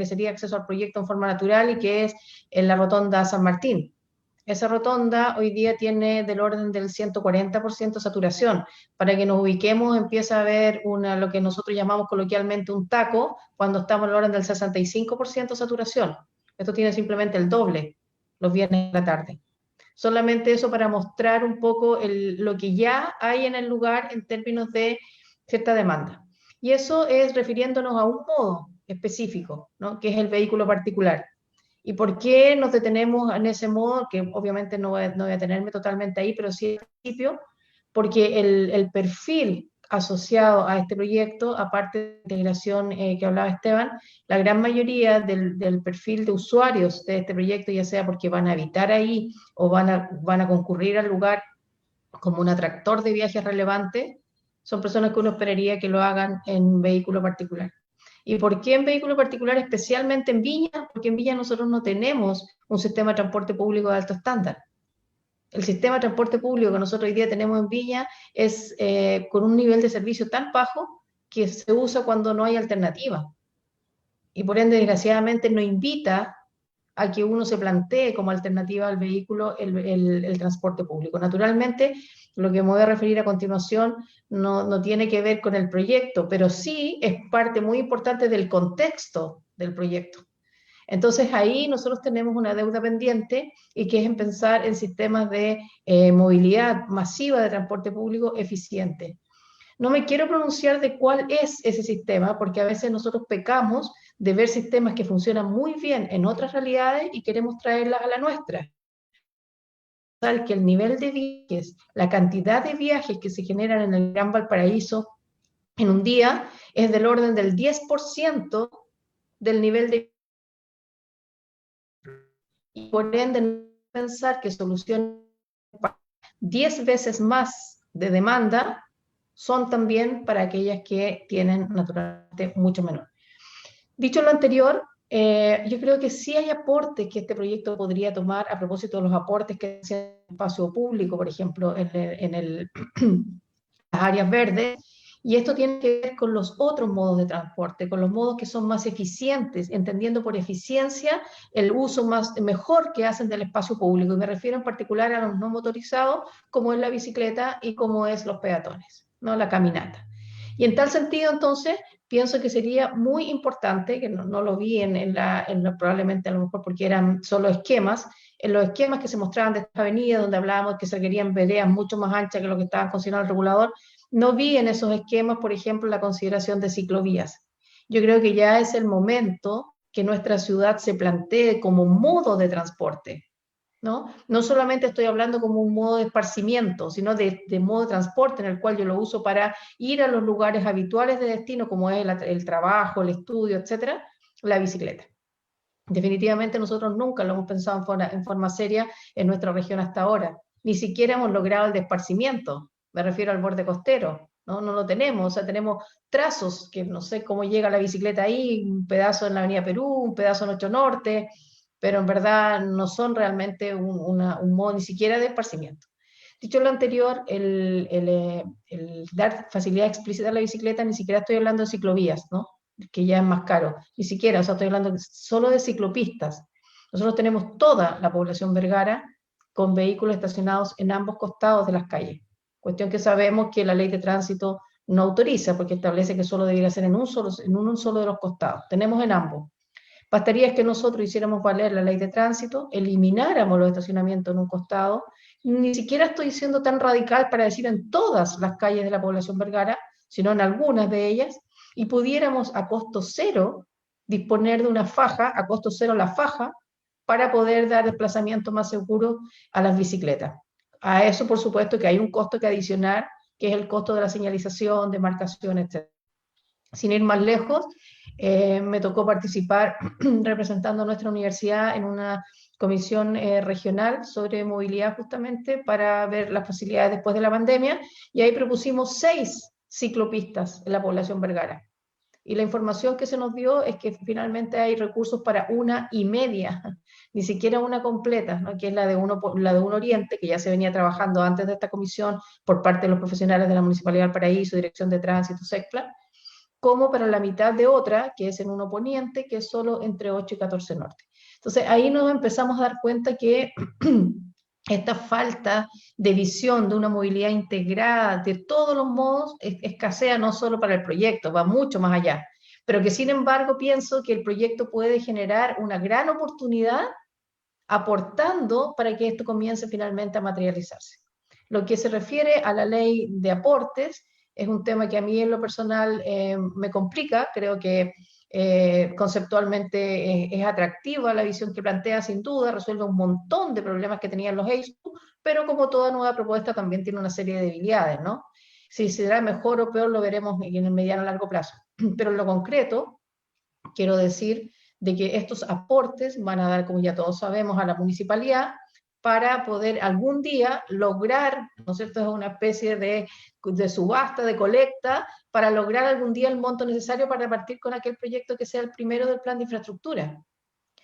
sería acceso al proyecto en forma natural, y que es en la rotonda San Martín. Esa rotonda hoy día tiene del orden del 140% saturación. Para que nos ubiquemos, empieza a haber lo que nosotros llamamos coloquialmente un taco, cuando estamos en el orden del 65% saturación. Esto tiene simplemente el doble los viernes de la tarde. Solamente eso para mostrar un poco lo que ya hay en el lugar en términos de cierta demanda. Y eso es refiriéndonos a un modo específico, ¿no? Que es el vehículo particular. ¿Y por qué nos detenemos en ese modo? Que obviamente no voy a detenerme totalmente ahí, pero sí al principio, porque el perfil asociado a este proyecto, aparte de la integración que hablaba Esteban, la gran mayoría del perfil de usuarios de este proyecto, ya sea porque van a habitar ahí o van a concurrir al lugar como un atractor de viajes relevante, son personas que uno esperaría que lo hagan en vehículo particular. ¿Y por qué en vehículo particular, especialmente en Viña? Porque en Viña nosotros no tenemos un sistema de transporte público de alto estándar. El sistema de transporte público que nosotros hoy día tenemos en Viña es con un nivel de servicio tan bajo que se usa cuando no hay alternativa. Y por ende, desgraciadamente, no invita a que uno se plantee como alternativa al vehículo el transporte público. Naturalmente, lo que me voy a referir a continuación no tiene que ver con el proyecto, pero sí es parte muy importante del contexto del proyecto. Entonces ahí nosotros tenemos una deuda pendiente, y que es en pensar en sistemas de movilidad masiva de transporte público eficiente. No me quiero pronunciar de cuál es ese sistema, porque a veces nosotros pecamos de ver sistemas que funcionan muy bien en otras realidades y queremos traerlas a la nuestra. Que el nivel de viajes, la cantidad de viajes que se generan en el Gran Valparaíso en un día es del orden del 10% del nivel de... Y por ende, pensar que soluciones 10 veces más de demanda son también para aquellas que tienen naturalmente mucho menor. Dicho lo anterior, yo creo que sí hay aportes que este proyecto podría tomar, a propósito de los aportes que hacen el espacio público, por ejemplo, en las áreas verdes, y esto tiene que ver con los otros modos de transporte, con los modos que son más eficientes, entendiendo por eficiencia el uso mejor que hacen del espacio público, y me refiero en particular a los no motorizados, como es la bicicleta y como es los peatones, ¿no? La caminata. Y en tal sentido, entonces, pienso que sería muy importante, que no lo vi probablemente a lo mejor porque eran solo esquemas, en los esquemas que se mostraban de esta avenida, donde hablábamos que se requerían veredas mucho más anchas que lo que estaba considerando el regulador, no vi en esos esquemas, por ejemplo, la consideración de ciclovías. Yo creo que ya es el momento que nuestra ciudad se plantee como modo de transporte, ¿no? No solamente estoy hablando como un modo de esparcimiento, sino de modo de transporte en el cual yo lo uso para ir a los lugares habituales de destino, como es el trabajo, el estudio, etcétera, la bicicleta. Definitivamente nosotros nunca lo hemos pensado en forma seria en nuestra región hasta ahora. Ni siquiera hemos logrado el de esparcimiento, me refiero al borde costero, ¿no? No lo tenemos, o sea, tenemos trazos que no sé cómo llega la bicicleta ahí, un pedazo en la Avenida Perú, un pedazo en 8 Norte, pero en verdad no son realmente un modo ni siquiera de esparcimiento. Dicho lo anterior, el dar facilidad explícita a la bicicleta, ni siquiera estoy hablando de ciclovías, ¿no? Que ya es más caro, ni siquiera, o sea, estoy hablando solo de ciclopistas. Nosotros tenemos toda la población Vergara con vehículos estacionados en ambos costados de las calles, cuestión que sabemos que la ley de tránsito no autoriza, porque establece que solo debería ser en un solo de los costados. Tenemos en ambos. Bastaría que nosotros hiciéramos valer la ley de tránsito, elimináramos los estacionamientos en un costado, ni siquiera estoy siendo tan radical para decir en todas las calles de la población Vergara, sino en algunas de ellas, y pudiéramos a costo cero disponer de una faja, a costo cero la faja, para poder dar desplazamiento más seguro a las bicicletas. A eso, por supuesto, que hay un costo que adicionar, que es el costo de la señalización, de marcación, etc. Sin ir más lejos, me tocó participar representando a nuestra universidad en una comisión regional sobre movilidad justamente para ver las facilidades después de la pandemia, y ahí propusimos 6 ciclopistas en la población Vergara. Y la información que se nos dio es que finalmente hay recursos para 1,5, ni siquiera una completa, ¿no? Que es la de Uno Oriente, que ya se venía trabajando antes de esta comisión por parte de los profesionales de la Municipalidad de Valparaíso, Dirección de Tránsito, SECPLA, como para la mitad de otra, que es en Uno Poniente, que es solo entre 8 y 14 Norte. Entonces ahí nos empezamos a dar cuenta que esta falta de visión de una movilidad integrada de todos los modos escasea no solo para el proyecto, va mucho más allá, pero que sin embargo pienso que el proyecto puede generar una gran oportunidad aportando para que esto comience finalmente a materializarse. Lo que se refiere a la ley de aportes es un tema que a mí en lo personal me complica, creo que conceptualmente es atractiva la visión que plantea, sin duda, resuelve un montón de problemas que tenían los EISU, pero como toda nueva propuesta también tiene una serie de debilidades, ¿no? Si será mejor o peor lo veremos en el mediano a largo plazo. Pero en lo concreto, quiero decir de que estos aportes van a dar, como ya todos sabemos, a la municipalidad para poder algún día lograr, ¿no es cierto?, es una especie de subasta, de colecta, para lograr algún día el monto necesario para repartir con aquel proyecto que sea el primero del plan de infraestructura.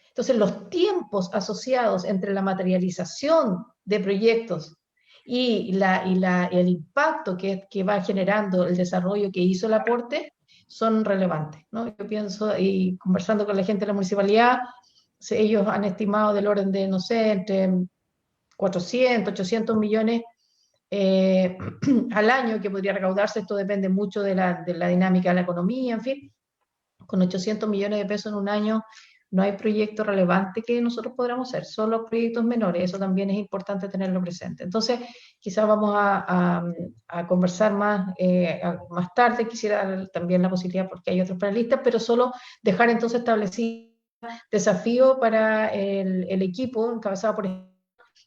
Entonces, los tiempos asociados entre la materialización de proyectos y el impacto que va generando el desarrollo que hizo el aporte son relevantes, ¿no? Yo pienso, y conversando con la gente de la municipalidad, ellos han estimado del orden de, no sé, entre 400, 800 millones al año que podría recaudarse. Esto depende mucho de la dinámica de la economía, en fin. Con 800 millones de pesos en un año no hay proyecto relevante que nosotros podamos hacer, solo proyectos menores. Eso también es importante tenerlo presente. Entonces, quizás vamos a conversar más tarde. Quisiera dar también la posibilidad, porque hay otros panelistas, pero solo dejar entonces establecido desafío para el equipo encabezado por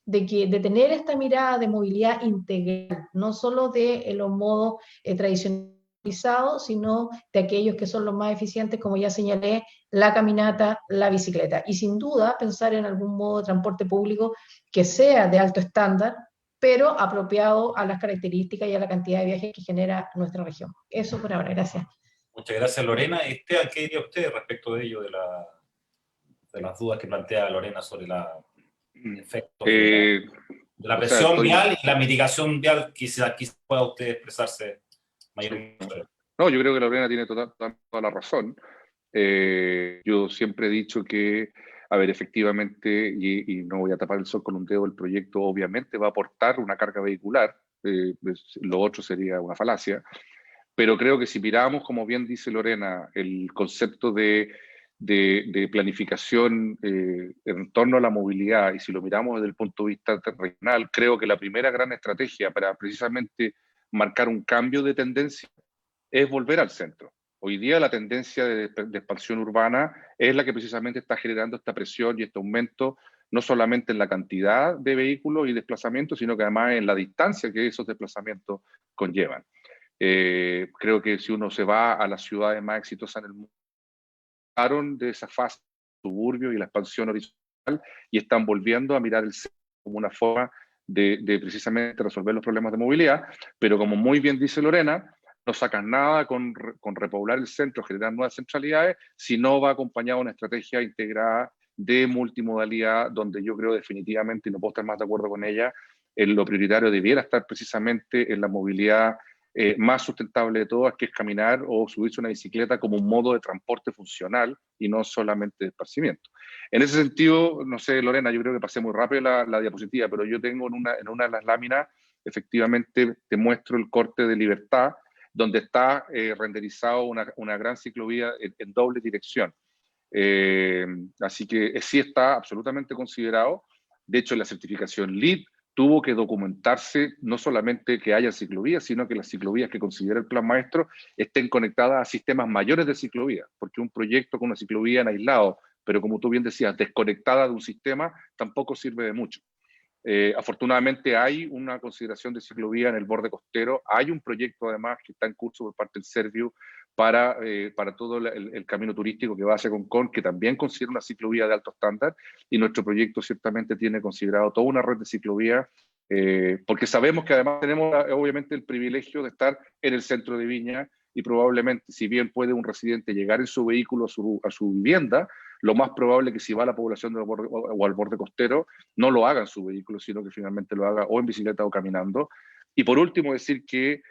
de tener esta mirada de movilidad integral, no solo de los modos tradicionalizados, sino de aquellos que son los más eficientes, como ya señalé, la caminata, la bicicleta. Y sin duda pensar en algún modo de transporte público que sea de alto estándar, pero apropiado a las características y a la cantidad de viajes que genera nuestra región. Eso por ahora, gracias. Muchas gracias, Lorena. Esteban, ¿qué diría usted respecto de ello, de las dudas que plantea Lorena sobre el efecto de la presión vial y la mitigación vial? Quizá pueda usted expresarse mayormente. Sí. No, yo creo que Lorena tiene toda la razón. Yo siempre he dicho que, a ver, efectivamente, y no voy a tapar el sol con un dedo, el proyecto obviamente va a aportar una carga vehicular, lo otro sería una falacia, pero creo que si miramos, como bien dice Lorena, el concepto de planificación en torno a la movilidad, y si lo miramos desde el punto de vista regional, creo que la primera gran estrategia para precisamente marcar un cambio de tendencia es volver al centro. Hoy día la tendencia de expansión urbana es la que precisamente está generando esta presión y este aumento, no solamente en la cantidad de vehículos y desplazamientos, sino que además en la distancia que esos desplazamientos conllevan. Creo que si uno se va a las ciudades más exitosas en el mundo, pasaron de esa fase de suburbio y la expansión horizontal y están volviendo a mirar el centro como una forma de precisamente resolver los problemas de movilidad, pero como muy bien dice Lorena, no sacan nada con repoblar el centro, generar nuevas centralidades, si no va acompañado de una estrategia integrada de multimodalidad, donde yo creo definitivamente, y no puedo estar más de acuerdo con ella, lo prioritario debiera estar precisamente en la movilidad más sustentable de todas, que es caminar o subirse a una bicicleta como un modo de transporte funcional y no solamente de esparcimiento. En ese sentido, no sé, Lorena, yo creo que pasé muy rápido la diapositiva, pero yo tengo en una de las láminas, efectivamente, te muestro el corte de Libertad, donde está renderizado una gran ciclovía en doble dirección. Así que sí está absolutamente considerado. De hecho, la certificación LEED tuvo que documentarse no solamente que haya ciclovías, sino que las ciclovías que considera el plan maestro estén conectadas a sistemas mayores de ciclovías, porque un proyecto con una ciclovía en aislado, pero como tú bien decías, desconectada de un sistema, tampoco sirve de mucho. Afortunadamente hay una consideración de ciclovía en el borde costero, hay un proyecto además que está en curso por parte del Serviu para todo el camino turístico que va hacia Concón, que también considera una ciclovía de alto estándar, y nuestro proyecto ciertamente tiene considerado toda una red de ciclovías, porque sabemos que además tenemos obviamente el privilegio de estar en el centro de Viña, y probablemente, si bien puede un residente llegar en su vehículo a su vivienda, lo más probable es que si va a la población del borde, o al borde costero, no lo haga en su vehículo, sino que finalmente lo haga o en bicicleta o caminando. Y por último, decir que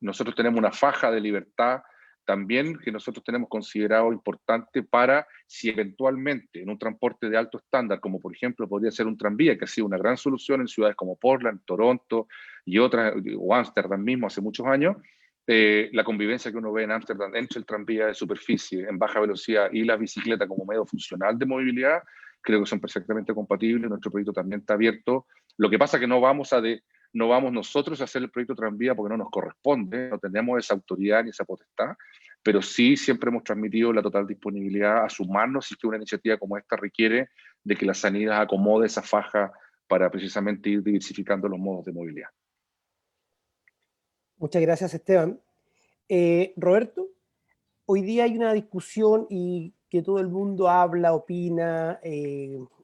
nosotros tenemos una faja de libertad también que nosotros tenemos considerado importante para si eventualmente en un transporte de alto estándar, como por ejemplo podría ser un tranvía, que ha sido una gran solución en ciudades como Portland, Toronto y otras, o Ámsterdam mismo hace muchos años, la convivencia que uno ve en Ámsterdam entre el tranvía de superficie en baja velocidad y la bicicleta como medio funcional de movilidad, creo que son perfectamente compatibles. Nuestro proyecto también está abierto. Lo que pasa es que no vamos nosotros a hacer el proyecto tranvía porque no nos corresponde, no tenemos esa autoridad ni esa potestad, pero sí siempre hemos transmitido la total disponibilidad a sumarnos si es que una iniciativa como esta requiere de que la sanidad acomode esa faja para precisamente ir diversificando los modos de movilidad. Muchas gracias, Esteban. Roberto, hoy día hay una discusión y que todo el mundo habla, opina,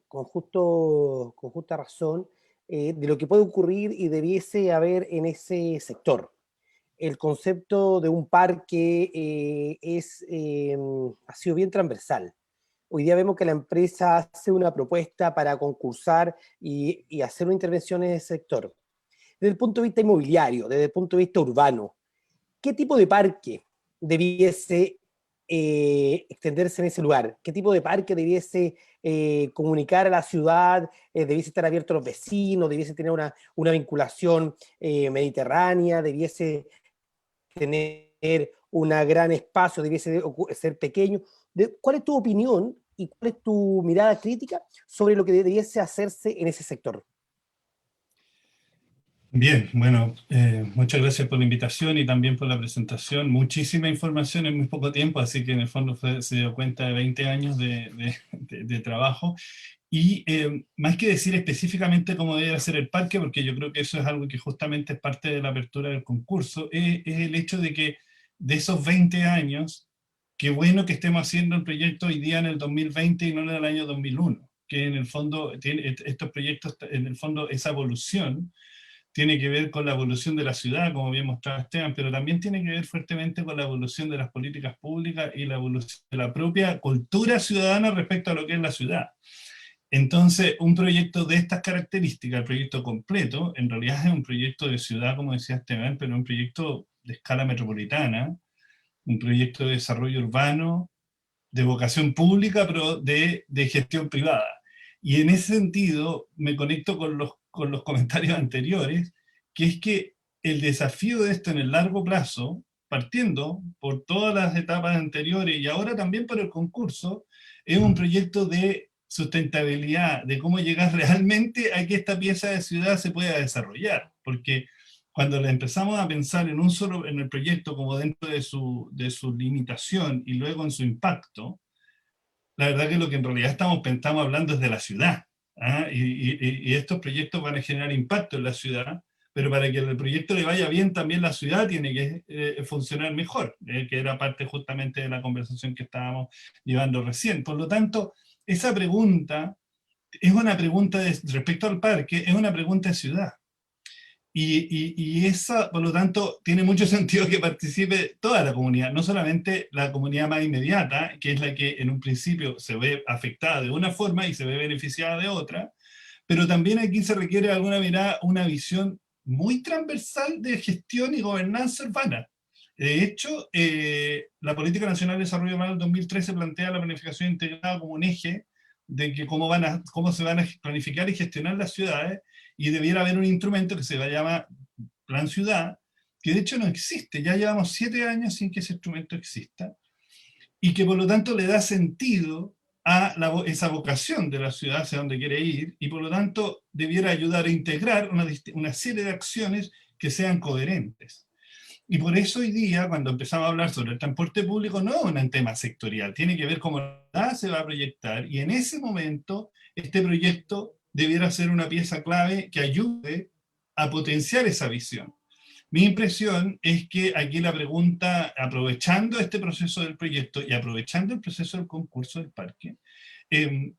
con justa razón, de lo que puede ocurrir y debiese haber en ese sector. El concepto de un parque ha sido bien transversal. Hoy día vemos que la empresa hace una propuesta para concursar y hacer una intervención en ese sector. Desde el punto de vista inmobiliario, desde el punto de vista urbano, ¿qué tipo de parque debiese extenderse en ese lugar? ¿Qué tipo de parque debiese comunicar a la ciudad? ¿Debiese estar abierto a los vecinos? ¿Debiese tener una vinculación mediterránea? ¿Debiese tener un gran espacio? ¿Debiese ser pequeño? ¿Cuál es tu opinión y cuál es tu mirada crítica sobre lo que debiese hacerse en ese sector? Bien, bueno, muchas gracias por la invitación y también por la presentación. Muchísima información en muy poco tiempo, así que en el fondo se dio cuenta de 20 años de trabajo. Y más que decir específicamente cómo debe ser el parque, porque yo creo que eso es algo que justamente es parte de la apertura del concurso, es el hecho de que de esos 20 años, qué bueno que estemos haciendo el proyecto hoy día en el 2020 y no en el año 2001, que en el fondo estos proyectos, en el fondo esa evolución, tiene que ver con la evolución de la ciudad, como bien mostraba Esteban, pero también tiene que ver fuertemente con la evolución de las políticas públicas y la evolución de la propia cultura ciudadana respecto a lo que es la ciudad. Entonces, un proyecto de estas características, el proyecto completo, en realidad es un proyecto de ciudad, como decía Esteban, pero un proyecto de escala metropolitana, un proyecto de desarrollo urbano, de vocación pública, pero de gestión privada. Y en ese sentido, me conecto con los comentarios anteriores, que es que el desafío de esto en el largo plazo, partiendo por todas las etapas anteriores y ahora también por el concurso, es un proyecto de sustentabilidad, de cómo llegar realmente a que esta pieza de ciudad se pueda desarrollar. Porque cuando le empezamos a pensar en el proyecto como dentro de su limitación y luego en su impacto, la verdad que lo que en realidad estamos hablando es de la ciudad. ¿Ah? Y estos proyectos van a generar impacto en la ciudad, pero para que el proyecto le vaya bien también la ciudad tiene que funcionar mejor, que era parte justamente de la conversación que estábamos llevando recién. Por lo tanto, esa pregunta es una pregunta respecto al parque, es una pregunta de ciudad. Y esa, por lo tanto, tiene mucho sentido que participe toda la comunidad, no solamente la comunidad más inmediata, que es la que en un principio se ve afectada de una forma y se ve beneficiada de otra, pero también aquí se requiere alguna mirada, una visión muy transversal de gestión y gobernanza urbana. De hecho, la Política Nacional de Desarrollo Urbano del 2013 plantea la planificación integrada como un eje de que cómo se van a planificar y gestionar las ciudades, y debiera haber un instrumento que se llama Plan Ciudad, que de hecho no existe, ya llevamos 7 años sin que ese instrumento exista, y que por lo tanto le da sentido a esa vocación de la ciudad hacia donde quiere ir, y por lo tanto debiera ayudar a integrar una serie de acciones que sean coherentes. Y por eso hoy día, cuando empezamos a hablar sobre el transporte público, no es un tema sectorial, tiene que ver cómo se va a proyectar, y en ese momento este proyecto debiera ser una pieza clave que ayude a potenciar esa visión. Mi impresión es que aquí la pregunta, aprovechando este proceso del proyecto y aprovechando el proceso del concurso del parque,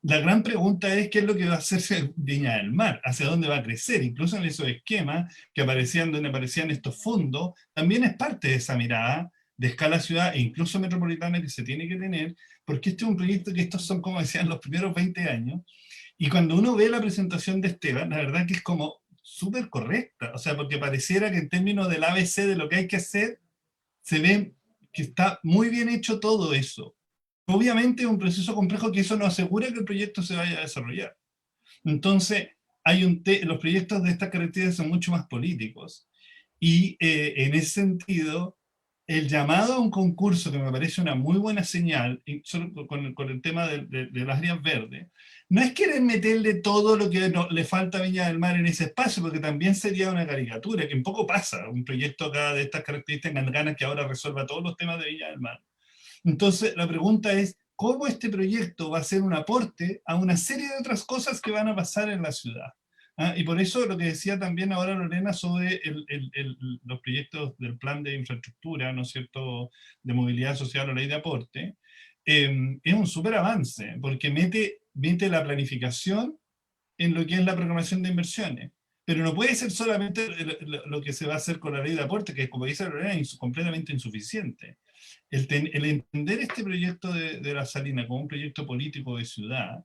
la gran pregunta es qué es lo que va a hacerse Viña del Mar, hacia dónde va a crecer. Incluso en esos esquemas que aparecían, donde aparecían estos fondos, también es parte de esa mirada de escala ciudad e incluso metropolitana que se tiene que tener, porque este es un proyecto que estos son, como decían, los primeros 20 años, y cuando uno ve la presentación de Esteban, la verdad que es como súper correcta, o sea, porque pareciera que en términos del ABC de lo que hay que hacer, se ve que está muy bien hecho todo eso. Obviamente es un proceso complejo que eso no asegura que el proyecto se vaya a desarrollar. Entonces, los proyectos de estas características son mucho más políticos. Y en ese sentido, el llamado a un concurso, que me parece una muy buena señal, y solo con el tema de las áreas verdes, no es querer meterle todo lo que le falta a Viña del Mar en ese espacio, porque también sería una caricatura, que un poco pasa, un proyecto acá de estas características ganas que ahora resuelva todos los temas de Viña del Mar. Entonces, la pregunta es, ¿cómo este proyecto va a ser un aporte a una serie de otras cosas que van a pasar en la ciudad? ¿Ah? Y por eso lo que decía también ahora Lorena sobre los proyectos del plan de infraestructura, ¿no es cierto?, de movilidad social o ley de aporte, es un súper avance, porque mete la planificación en lo que es la programación de inversiones. Pero no puede ser solamente lo que se va a hacer con la ley de aporte, que como dice Lorena, es completamente insuficiente. El entender este proyecto de la Salina como un proyecto político de ciudad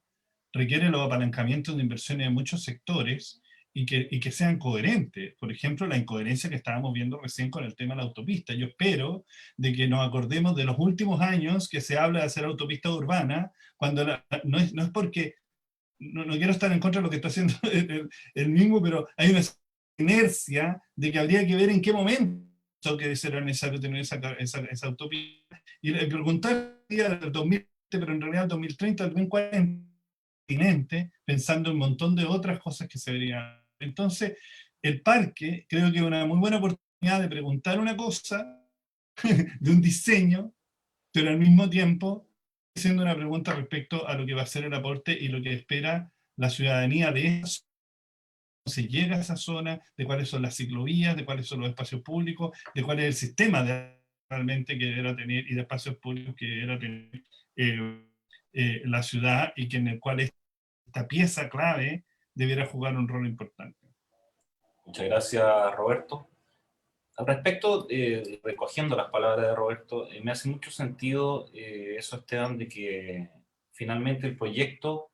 requiere los apalancamientos de inversiones de muchos sectores y que sean coherentes. Por ejemplo, la incoherencia que estábamos viendo recién con el tema de la autopista. Yo espero de que nos acordemos de los últimos años que se habla de hacer autopista urbana, cuando no es porque, no quiero estar en contra de lo que está haciendo el mismo, pero hay una inercia de que habría que ver en qué momento que será necesario tener esa autopista. Y preguntar del 2020, pero en realidad el 2030, el 2040, pensando en un montón de otras cosas que se deberían. Entonces, el parque creo que es una muy buena oportunidad de preguntar una cosa, de un diseño, pero al mismo tiempo haciendo una pregunta respecto a lo que va a ser el aporte y lo que espera la ciudadanía de eso. Se llega a esa zona, de cuáles son las ciclovías, de cuáles son los espacios públicos, de cuál es el sistema realmente que deberá tener y de espacios públicos que deberá tener la ciudad, y que en el cual esta pieza clave debiera jugar un rol importante. Muchas gracias, Roberto. Al respecto, recogiendo las palabras de Roberto, me hace mucho sentido eso, Esteban, de que finalmente el proyecto,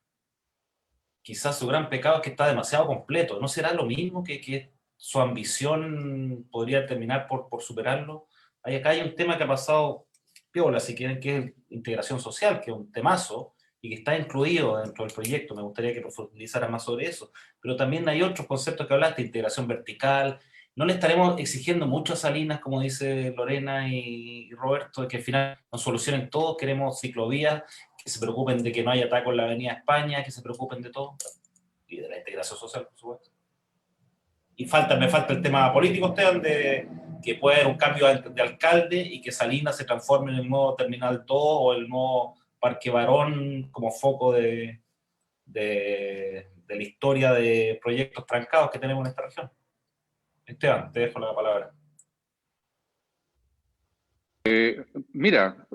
quizás su gran pecado es que está demasiado completo. ¿No será lo mismo que su ambición podría terminar por superarlo? Acá hay un tema que ha pasado piola, si quieren, que es integración social, que es un temazo y que está incluido dentro del proyecto. Me gustaría que profundizara más sobre eso. Pero también hay otros conceptos que hablaste, integración vertical, no le estaremos exigiendo mucho a Salinas, como dice Lorena y Roberto, de que al final nos solucionen todo. Queremos ciclovías, que se preocupen de que no haya taco en la Avenida España, que se preocupen de todo, y de la integración social, por supuesto. Y me falta el tema político, Esteban, de que puede haber un cambio de alcalde y que Salinas se transforme en el nuevo Terminal 2 o el nuevo Parque Barón como foco de la historia de proyectos trancados que tenemos en esta región. Esteban, te dejo la palabra. Mira,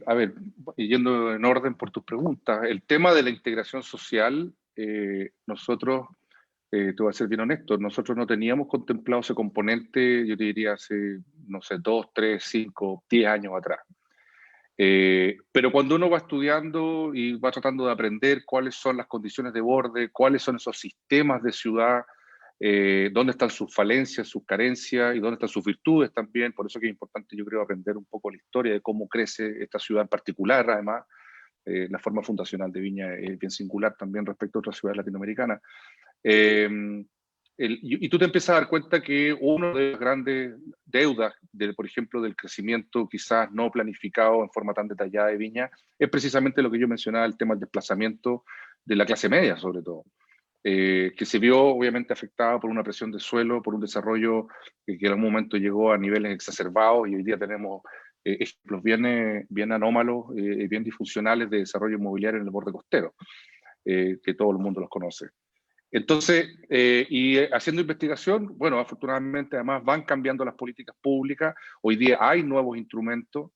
a ver, yendo en orden por tus preguntas, el tema de la integración social, nosotros, te voy a ser bien honesto, nosotros no teníamos contemplado ese componente, yo te diría hace, no sé, 2, 3, 5, 10 años atrás. Pero cuando uno va estudiando y va tratando de aprender cuáles son las condiciones de borde, cuáles son esos sistemas de ciudad, dónde están sus falencias, sus carencias y dónde están sus virtudes también. Por eso que es importante, yo creo, aprender un poco la historia de cómo crece esta ciudad en particular. Además, la forma fundacional de Viña es bien singular también respecto a otras ciudades latinoamericanas. Y tú te empiezas a dar cuenta que una de las grandes deudas, por ejemplo, del crecimiento quizás no planificado en forma tan detallada de Viña, es precisamente lo que yo mencionaba, el tema del desplazamiento de la clase media, sobre todo. Que se vio obviamente afectada por una presión de suelo, por un desarrollo que en algún momento llegó a niveles exacerbados y hoy día tenemos ejemplos bien anómalos, bien disfuncionales de desarrollo inmobiliario en el borde costero, que todo el mundo los conoce. Entonces, haciendo investigación, bueno, afortunadamente además van cambiando las políticas públicas, hoy día hay nuevos instrumentos,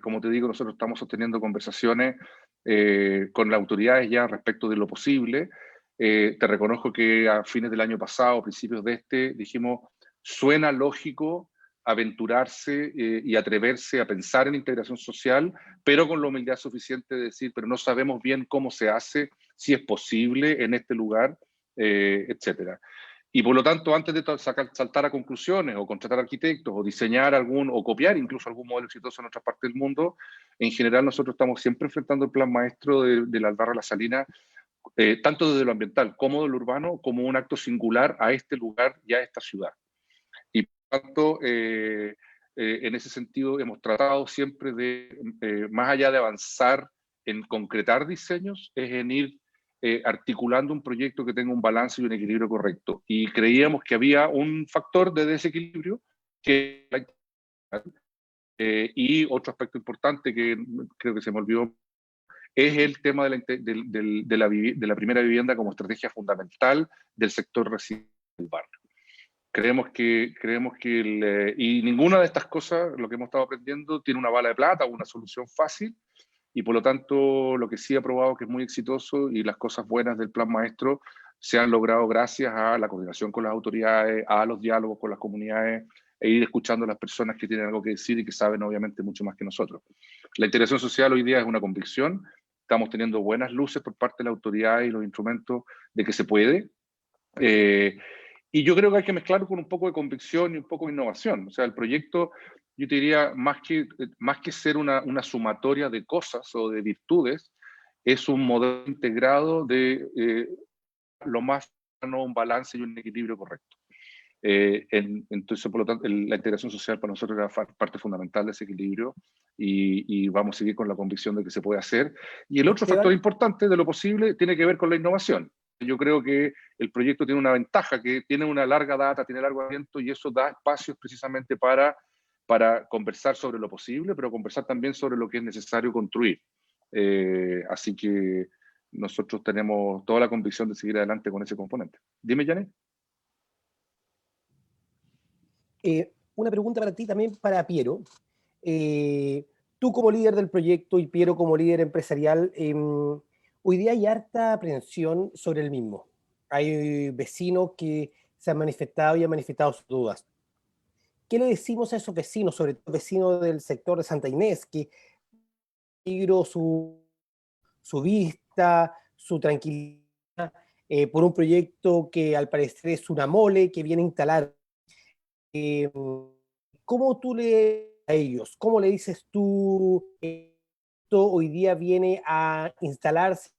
como te digo, nosotros estamos sosteniendo conversaciones con las autoridades ya respecto de lo posible. Te reconozco que a fines del año pasado, principios de este, dijimos, suena lógico aventurarse y atreverse a pensar en integración social, pero con la humildad suficiente de decir, pero no sabemos bien cómo se hace, si es posible en este lugar, etcétera. Y por lo tanto, antes de saltar a conclusiones o contratar arquitectos o diseñar o copiar incluso algún modelo exitoso en otras partes del mundo, en general nosotros estamos siempre enfrentando el plan maestro de Albarra La Salina, tanto desde lo ambiental como de lo urbano, como un acto singular a este lugar y a esta ciudad. Y por lo tanto, en ese sentido hemos tratado siempre de, más allá de avanzar en concretar diseños, es en ir articulando un proyecto que tenga un balance y un equilibrio correcto. Y creíamos que había un factor de desequilibrio que y otro aspecto importante que creo que se me olvidó es el tema de la primera vivienda como estrategia fundamental del sector residencial del barrio. Creemos que y ninguna de estas cosas, lo que hemos estado aprendiendo, tiene una bala de plata o una solución fácil, y por lo tanto lo que sí ha probado que es muy exitoso y las cosas buenas del plan maestro se han logrado gracias a la coordinación con las autoridades, a los diálogos con las comunidades e ir escuchando a las personas que tienen algo que decir y que saben obviamente mucho más que nosotros. La integración social hoy día es una convicción, estamos teniendo buenas luces por parte de la autoridad y los instrumentos de que se puede. Y yo creo que hay que mezclarlo con un poco de convicción y un poco de innovación. O sea, el proyecto, yo te diría, más que ser una sumatoria de cosas o de virtudes, es un modelo integrado de lo más sano, un balance y un equilibrio correcto. Entonces, por lo tanto, la integración social para nosotros era parte fundamental de ese equilibrio y vamos a seguir con la convicción de que se puede hacer. Y el otro factor importante de lo posible tiene que ver con la innovación. Yo creo que el proyecto tiene una ventaja, que tiene una larga data, tiene largo aliento y eso da espacios precisamente para conversar sobre lo posible, pero conversar también sobre lo que es necesario construir. Así que nosotros tenemos toda la convicción de seguir adelante con ese componente. Dime, Janet. Una pregunta para ti, también para Piero. Tú como líder del proyecto y Piero como líder empresarial, hoy día hay harta aprensión sobre el mismo. Hay vecinos que se han manifestado y han manifestado sus dudas. ¿Qué le decimos a esos vecinos, sobre todo vecinos del sector de Santa Inés, que peligro su vista, su tranquilidad, por un proyecto que al parecer es una mole que viene a instalar? ¿Cómo tú a ellos? ¿Cómo le dices tú esto hoy día viene a instalarse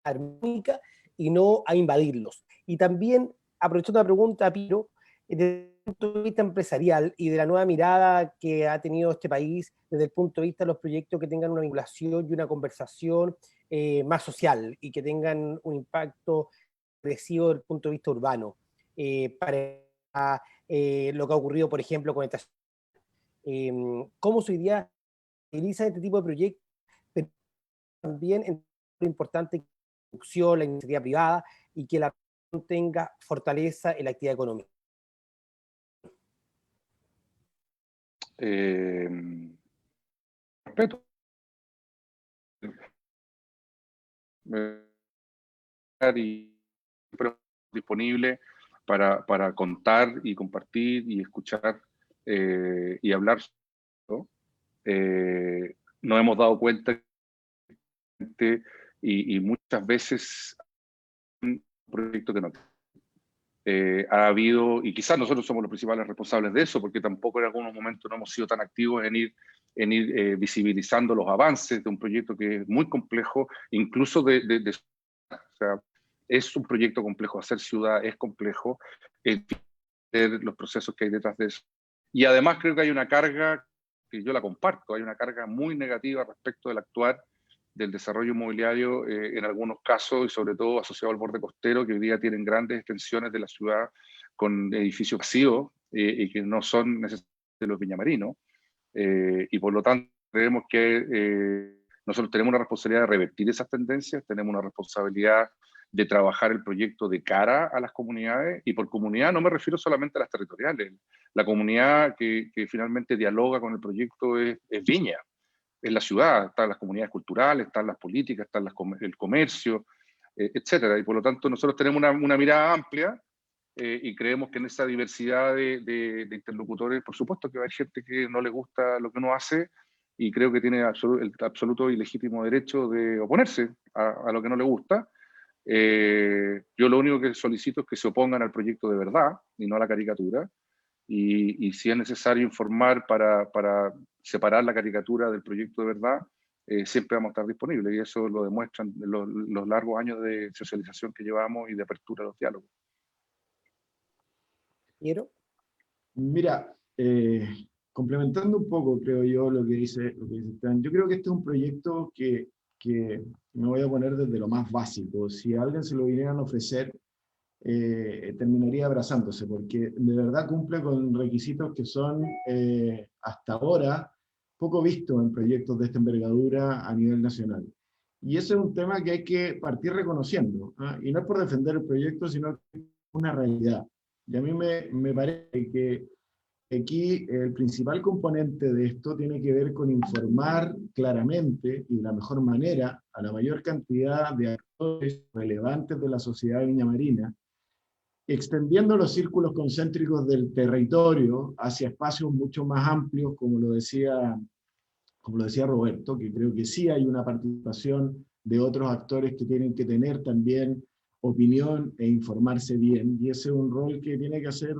armónica y no a invadirlos? Y también, aprovechando la pregunta, Piro, desde el punto de vista empresarial y de la nueva mirada que ha tenido este país, desde el punto de vista de los proyectos que tengan una vinculación y una conversación más social y que tengan un impacto progresivo desde el punto de vista urbano, para lo que ha ocurrido, por ejemplo, con esta cómo se hoy día utiliza este tipo de proyectos, pero también es importante la producción, la iniciativa privada y que la tenga fortaleza en la actividad económica. Respeto. Y disponible para contar y compartir y escuchar y hablar. ¿No? Nos hemos dado cuenta y muchas veces un proyecto que no ha habido, y quizás nosotros somos los principales responsables de eso, porque tampoco en algunos momentos no hemos sido tan activos en ir visibilizando los avances de un proyecto que es muy complejo, incluso o sea, es un proyecto complejo, hacer ciudad es complejo, los procesos que hay detrás de eso. Y además creo que hay una carga, que yo la comparto, hay una carga muy negativa respecto del actuar del desarrollo inmobiliario en algunos casos y sobre todo asociado al borde costero, que hoy día tienen grandes extensiones de la ciudad con edificios vacíos y que no son necesariamente los viñamarinos. Y por lo tanto creemos que nosotros tenemos una responsabilidad de revertir esas tendencias, tenemos una responsabilidad de trabajar el proyecto de cara a las comunidades, y por comunidad no me refiero solamente a las territoriales. La comunidad que finalmente dialoga con el proyecto es Viña, es la ciudad, están las comunidades culturales, están las políticas, están el comercio, etcétera. Y por lo tanto nosotros tenemos una mirada amplia y creemos que en esa diversidad de interlocutores, por supuesto que va a haber gente que no le gusta lo que uno hace, y creo que tiene el absoluto y legítimo derecho de oponerse a lo que no le gusta. Yo lo único que solicito es que se opongan al proyecto de verdad y no a la caricatura, y si es necesario informar para separar la caricatura del proyecto de verdad, siempre vamos a estar disponibles, y eso lo demuestran los largos años de socialización que llevamos y de apertura a los diálogos. ¿Piero? Mira, complementando un poco, creo yo, lo que dice Stan, yo creo que este es un proyecto que me voy a poner desde lo más básico. Si a alguien se lo vinieran a ofrecer, terminaría abrazándose, porque de verdad cumple con requisitos que son hasta ahora poco vistos en proyectos de esta envergadura a nivel nacional. Y ese es un tema que hay que partir reconociendo, ¿eh? Y no es por defender el proyecto, sino que es una realidad. Y a mí me parece que aquí el principal componente de esto tiene que ver con informar claramente y de la mejor manera a la mayor cantidad de actores relevantes de la sociedad viñamarina, extendiendo los círculos concéntricos del territorio hacia espacios mucho más amplios, como lo decía Roberto, que creo que sí hay una participación de otros actores que tienen que tener también opinión e informarse bien, y ese es un rol que tiene que hacer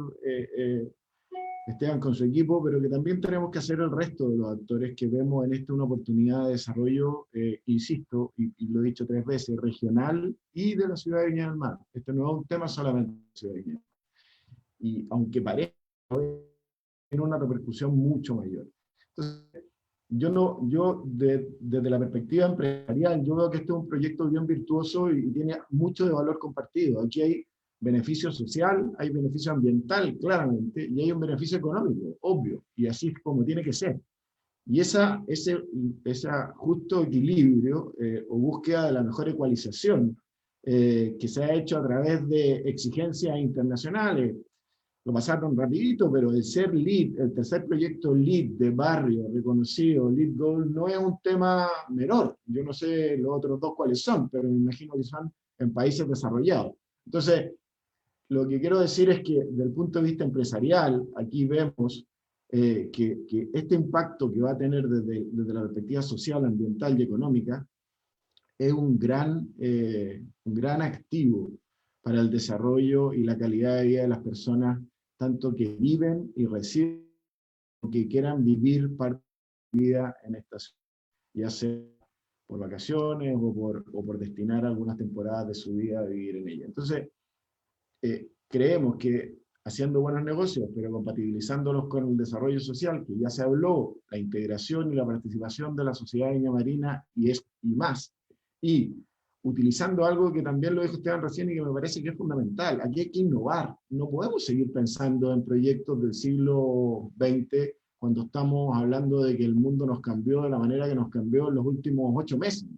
Esteban con su equipo, pero que también tenemos que hacer el resto de los actores que vemos en esta una oportunidad de desarrollo, insisto, y lo he dicho 3 veces, regional y de la ciudad de Viña del Mar. Este no es un tema solamente de la ciudad de Viña del Mar. Y aunque parezca, tiene una repercusión mucho mayor. Entonces, desde la perspectiva empresarial, yo veo que este es un proyecto bien virtuoso y tiene mucho de valor compartido. Aquí hay beneficio social, hay beneficio ambiental, claramente, y hay un beneficio económico, obvio, y así es como tiene que ser. Y ese justo equilibrio o búsqueda de la mejor ecualización que se ha hecho a través de exigencias internacionales, lo pasaron rapidito, pero el ser LEED, el tercer proyecto LEED de barrio reconocido, LEED Gold, no es un tema menor. Yo no sé los otros 2 cuáles son, pero me imagino que son en países desarrollados. Entonces, lo que quiero decir es que desde el punto de vista empresarial, aquí vemos que este impacto que va a tener desde la perspectiva social, ambiental y económica es un gran activo para el desarrollo y la calidad de vida de las personas, tanto que viven y residen, o que quieran vivir parte de su vida en esta ciudad, ya sea por vacaciones o por destinar algunas temporadas de su vida a vivir en ella. Entonces, creemos que haciendo buenos negocios, pero compatibilizándolos con el desarrollo social, que ya se habló, la integración y la participación de la sociedad de Viña Marina y más. Y utilizando algo que también lo dijo Esteban recién y que me parece que es fundamental. Aquí hay que innovar. No podemos seguir pensando en proyectos del siglo XX cuando estamos hablando de que el mundo nos cambió de la manera que nos cambió en los últimos 8 meses.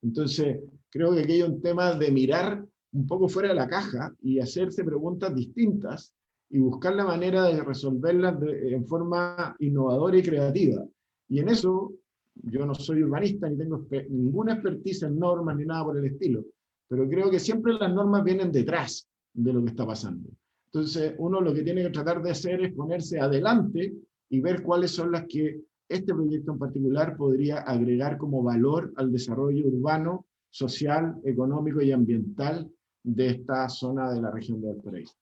Entonces, creo que aquí hay un tema de mirar un poco fuera de la caja y hacerse preguntas distintas y buscar la manera de resolverlas en forma innovadora y creativa. Y en eso, yo no soy urbanista ni tengo ninguna expertise en normas ni nada por el estilo, pero creo que siempre las normas vienen detrás de lo que está pasando. Entonces, uno lo que tiene que tratar de hacer es ponerse adelante y ver cuáles son las que este proyecto en particular podría agregar como valor al desarrollo urbano, social, económico y ambiental de esta zona de la región de Valparaíso.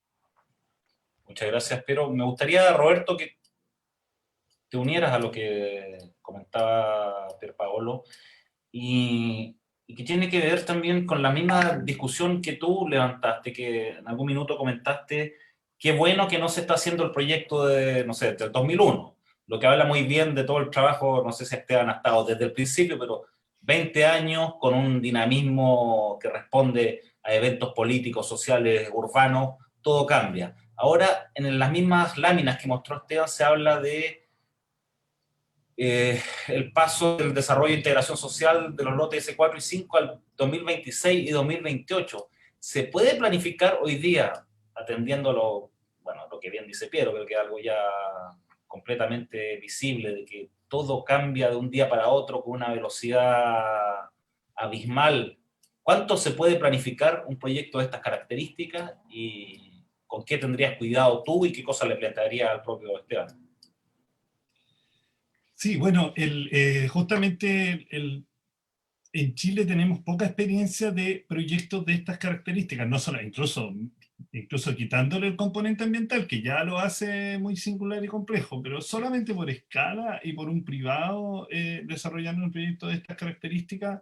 Muchas gracias, pero me gustaría, Roberto, que te unieras a lo que comentaba Pierpaolo y que tiene que ver también con la misma discusión que tú levantaste, que en algún minuto comentaste, qué bueno que no se está haciendo el proyecto de, no sé, del 2001, lo que habla muy bien de todo el trabajo, no sé si Esteban ha estado desde el principio, pero 20 años con un dinamismo que responde a eventos políticos, sociales, urbanos, todo cambia. Ahora, en las mismas láminas que mostró Esteban, se habla de el paso del desarrollo e integración social de los lotes S4 y 5 al 2026 y 2028. ¿Se puede planificar hoy día, atendiendo lo que bien dice Piero, creo que es algo ya completamente visible, de que todo cambia de un día para otro con una velocidad abismal? ¿Cuánto se puede planificar un proyecto de estas características y con qué tendrías cuidado tú y qué cosas le plantearía al propio Esteban? Sí, bueno, justamente en Chile tenemos poca experiencia de proyectos de estas características, no solo, incluso quitándole el componente ambiental, que ya lo hace muy singular y complejo, pero solamente por escala y por un privado desarrollando un proyecto de estas características.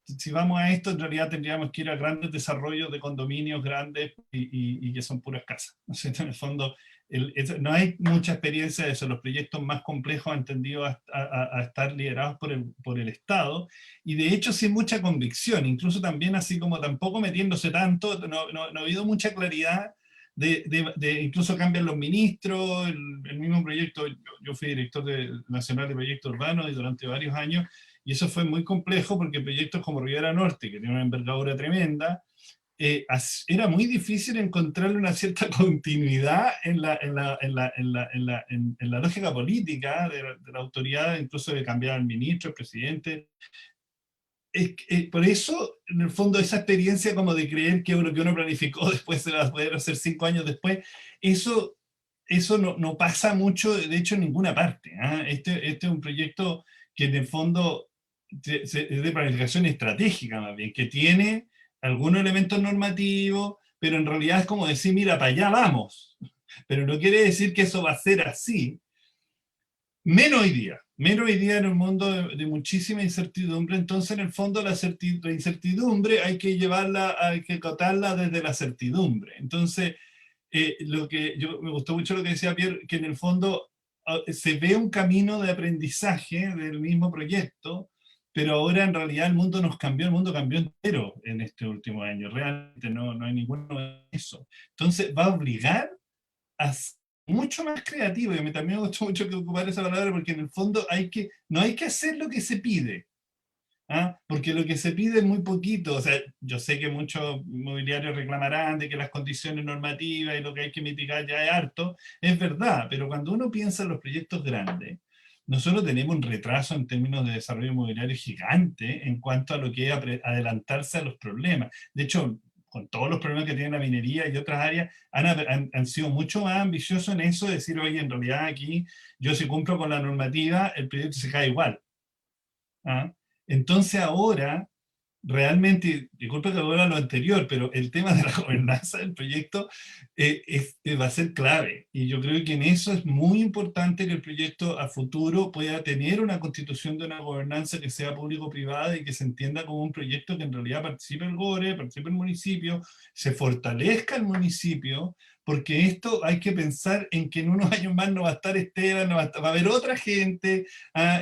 Si vamos a esto, en realidad tendríamos que ir a grandes desarrollos de condominios grandes y que son puras casas. ¿No es cierto? En el fondo, no hay mucha experiencia de eso. Los proyectos más complejos han tendido a estar liderados por el Estado, y de hecho sin mucha convicción, incluso también así como tampoco metiéndose tanto, no ha habido mucha claridad. Incluso cambian los ministros, el mismo proyecto, yo fui director nacional de proyectos urbanos y durante varios años, y eso fue muy complejo porque proyectos como Rivera Norte, que tiene una envergadura tremenda, era muy difícil encontrarle una cierta continuidad en la lógica política de la autoridad, incluso de cambiar al ministro, al presidente. Por eso, en el fondo, esa experiencia como de creer que lo que uno planificó después se va a poder hacer 5 años después, eso no pasa mucho, de hecho, en ninguna parte. Este es un proyecto que en el fondo es de planificación estratégica más bien, que tiene algunos elementos normativos, pero en realidad es como decir, mira, para allá vamos. Pero no quiere decir que eso va a ser así. Menos hoy día en un mundo de muchísima incertidumbre. Entonces, en el fondo, la incertidumbre hay que acotarla desde la certidumbre. Entonces, me gustó mucho lo que decía Pierre, que en el fondo se ve un camino de aprendizaje del mismo proyecto, pero ahora en realidad el mundo cambió entero en este último año. Realmente no hay ninguno de eso. Entonces, va a obligar a ser mucho más creativo, y a mí también me gustó mucho que ocupar esa palabra, porque en el fondo no hay que hacer lo que se pide, porque lo que se pide es muy poquito. O sea, yo sé que muchos inmobiliarios reclamarán de que las condiciones normativas y lo que hay que mitigar ya es harto, es verdad, pero cuando uno piensa en los proyectos grandes, nosotros tenemos un retraso en términos de desarrollo inmobiliario gigante en cuanto a lo que es adelantarse a los problemas. De hecho, con todos los problemas que tiene la minería y otras áreas, han sido mucho más ambiciosos en eso, de decir, oye, en realidad aquí, yo si cumplo con la normativa, el proyecto se cae igual. Entonces ahora, realmente, disculpe que vuelva a lo anterior, pero el tema de la gobernanza del proyecto va a ser clave. Y yo creo que en eso es muy importante que el proyecto a futuro pueda tener una constitución de una gobernanza que sea público-privada y que se entienda como un proyecto que en realidad participe el GORE, participe el municipio, se fortalezca el municipio, porque esto hay que pensar en que en unos años más no va a estar Esteban, va a haber otra gente,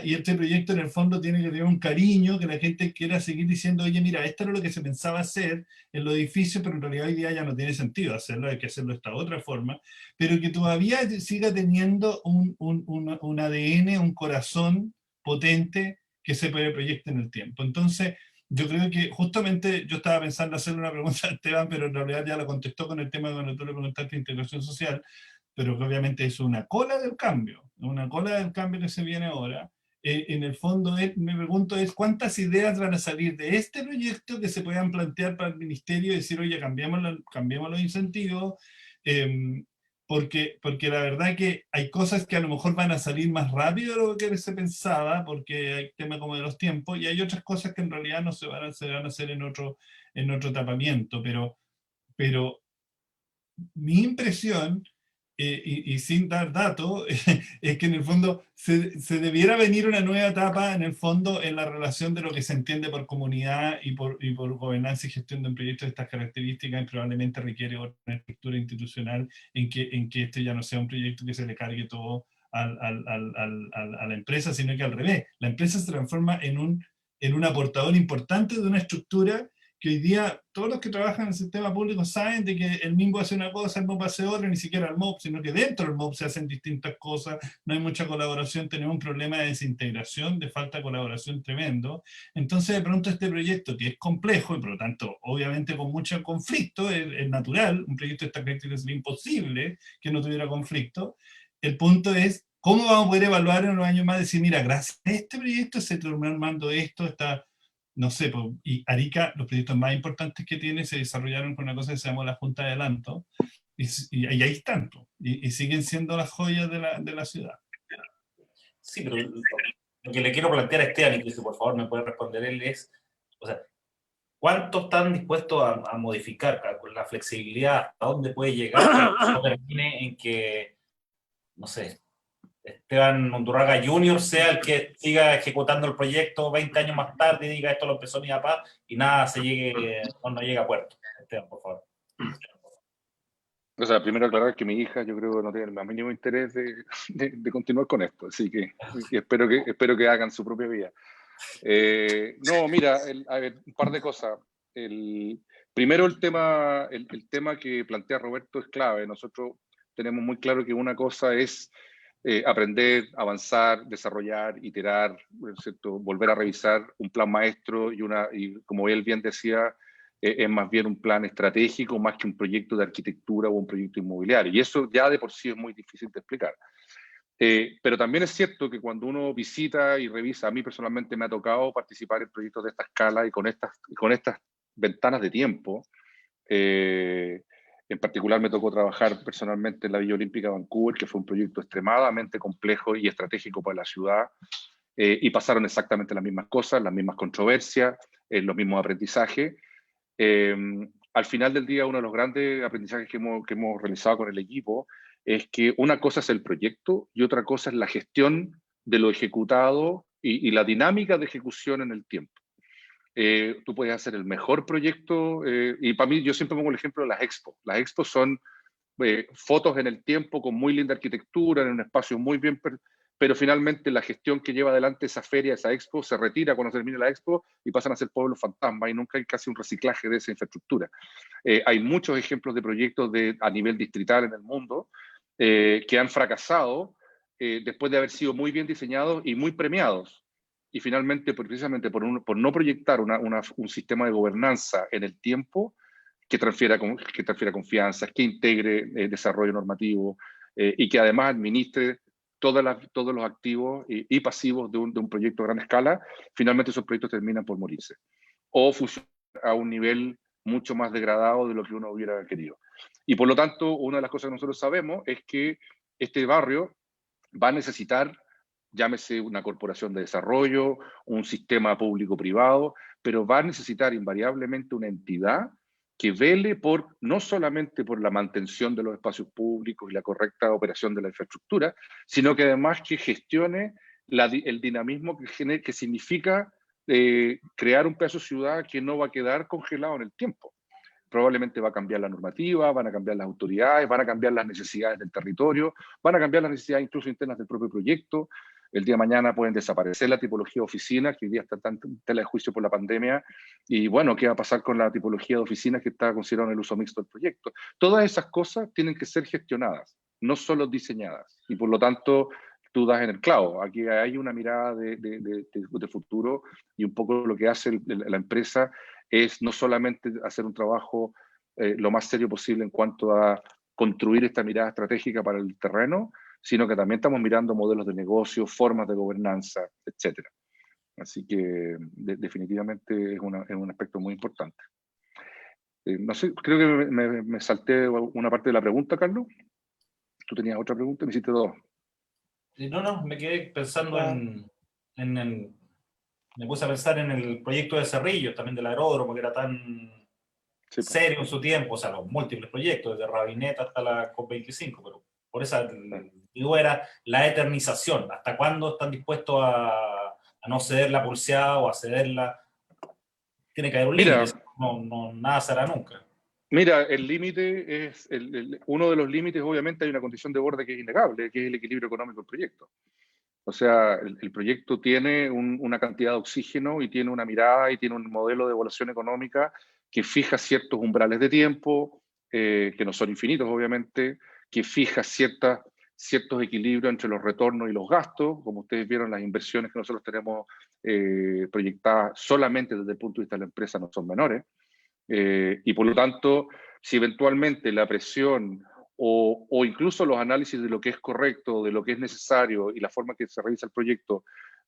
y este proyecto en el fondo tiene que tener un cariño, que la gente quiera seguir diciendo, oye, mira, esto era lo que se pensaba hacer en los edificios, pero en realidad hoy día ya no tiene sentido hacerlo, hay que hacerlo de esta otra forma, pero que todavía siga teniendo un ADN, un corazón potente que se proyecte en el tiempo. Entonces, yo creo que justamente yo estaba pensando hacerle una pregunta a Esteban, pero en realidad ya la contestó con el tema de cuando tú le preguntaste de integración social, pero que obviamente es una cola del cambio que se viene ahora. En el fondo, me pregunto ¿cuántas ideas van a salir de este proyecto que se puedan plantear para el ministerio y decir, oye, cambiemos los incentivos? Porque la verdad que hay cosas que a lo mejor van a salir más rápido de lo que se pensaba, porque hay temas como de los tiempos, y hay otras cosas que en realidad no se van a hacer en otro tapamiento, pero mi impresión, y sin dar datos, es que en el fondo se debiera venir una nueva etapa en el fondo en la relación de lo que se entiende por comunidad y por gobernanza y gestión de un proyecto de estas características, y probablemente requiere una estructura institucional en que esto ya no sea un proyecto que se le cargue todo a la empresa, sino que al revés, la empresa se transforma en un aportador importante de una estructura que hoy día todos los que trabajan en el sistema público saben de que el MIMBO hace una cosa, el MOP hace otra, ni siquiera el MOP, sino que dentro del MOP se hacen distintas cosas, no hay mucha colaboración, tenemos un problema de desintegración, de falta de colaboración tremendo. Entonces de pronto este proyecto, que es complejo y por lo tanto obviamente con mucho conflicto, es natural, un proyecto de esta característica es imposible que no tuviera conflicto, el punto es cómo vamos a poder evaluar en unos años más, decir, mira, gracias a este proyecto se terminó armando esto, está... No sé, y Arica, los proyectos más importantes que tiene se desarrollaron con una cosa que se llama la Junta de Adelanto, y ahí están, y siguen siendo las joyas de la ciudad. Sí, pero lo que le quiero plantear a Esteban, y que por favor me puede responder él, es, o sea, ¿cuánto están dispuestos a modificar con la flexibilidad? ¿A dónde puede llegar que no termine en que, no sé, Esteban Undurraga Jr. sea el que siga ejecutando el proyecto 20 años más tarde y diga esto lo empezó mi papá y nada no llega a puerto? Esteban, por favor. O sea, primero aclarar que mi hija yo creo que no tiene el más mínimo interés de continuar con esto, así que espero que hagan su propia vida. No, mira, a ver, un par de cosas. Primero el tema que plantea Roberto es clave. Nosotros tenemos muy claro que una cosa es aprender, avanzar, desarrollar, iterar, ¿cierto? Volver a revisar un plan maestro y como él bien decía, es más bien un plan estratégico más que un proyecto de arquitectura o un proyecto inmobiliario. Y eso ya de por sí es muy difícil de explicar. Pero también es cierto que cuando uno visita y revisa, a mí personalmente me ha tocado participar en proyectos de esta escala y con estas ventanas de tiempo. En particular me tocó trabajar personalmente en la Villa Olímpica de Vancouver, que fue un proyecto extremadamente complejo y estratégico para la ciudad, y pasaron exactamente las mismas cosas, las mismas controversias, los mismos aprendizajes. Al final del día, uno de los grandes aprendizajes que hemos realizado con el equipo es que una cosa es el proyecto y otra cosa es la gestión de lo ejecutado y la dinámica de ejecución en el tiempo. Tú puedes hacer el mejor proyecto, y para mí yo siempre pongo el ejemplo de las expos. Las expos son fotos en el tiempo con muy linda arquitectura, en un espacio muy bien, pero finalmente la gestión que lleva adelante esa feria, esa expo, se retira cuando termine la expo y pasan a ser pueblos fantasmas y nunca hay casi un reciclaje de esa infraestructura. Hay muchos ejemplos de proyectos a nivel distrital en el mundo que han fracasado después de haber sido muy bien diseñados y muy premiados. Y finalmente, precisamente por no proyectar un sistema de gobernanza en el tiempo que transfiera confianza, que integre desarrollo normativo y que además administre todos los activos y pasivos de un proyecto a gran escala, finalmente esos proyectos terminan por morirse o funcionar a un nivel mucho más degradado de lo que uno hubiera querido. Y por lo tanto, una de las cosas que nosotros sabemos es que este barrio va a necesitar, llámese una corporación de desarrollo, un sistema público-privado, pero va a necesitar invariablemente una entidad que vele no solamente por la mantención de los espacios públicos y la correcta operación de la infraestructura, sino que además que gestione el dinamismo que significa crear un pedazo de ciudad que no va a quedar congelado en el tiempo. probablemente va a cambiar la normativa, van a cambiar las autoridades, van a cambiar las necesidades del territorio, van a cambiar las necesidades incluso internas del propio proyecto. El día de mañana pueden desaparecer la tipología de oficina, que hoy día está tan en tela de juicio por la pandemia, y bueno, ¿qué va a pasar con la tipología de oficinas que está considerada en el uso mixto del proyecto? Todas esas cosas tienen que ser gestionadas, no solo diseñadas, y por lo tanto tú das en el clavo. Aquí hay una mirada de futuro, y un poco lo que hace la empresa es no solamente hacer un trabajo lo más serio posible en cuanto a construir esta mirada estratégica para el terreno, sino que también estamos mirando modelos de negocio, formas de gobernanza, etc. Así que definitivamente es un aspecto muy importante. No sé, creo que me salté una parte de la pregunta, Carlos. Tú tenías otra pregunta, me hiciste dos. No, me quedé pensando me puse a pensar en el proyecto de Cerrillos, también del aeródromo, que era tan serio en su tiempo, o sea, los múltiples proyectos, desde Rabineta hasta la COP25, pero por esa, digo, era la eternización. ¿Hasta cuándo están dispuestos a no ceder la pulseada o a cederla? Tiene que haber un límite, nada se hará nunca. Mira, el límite es, uno de los límites, obviamente hay una condición de borde que es innegable, que es el equilibrio económico del proyecto. O sea, el proyecto tiene una cantidad de oxígeno y tiene una mirada y tiene un modelo de evaluación económica que fija ciertos umbrales de tiempo, que no son infinitos, obviamente, que fija ciertos equilibrios entre los retornos y los gastos. Como ustedes vieron, las inversiones que nosotros tenemos proyectadas solamente desde el punto de vista de la empresa no son menores. Y por lo tanto, si eventualmente la presión o incluso los análisis de lo que es correcto, de lo que es necesario y la forma que se realiza el proyecto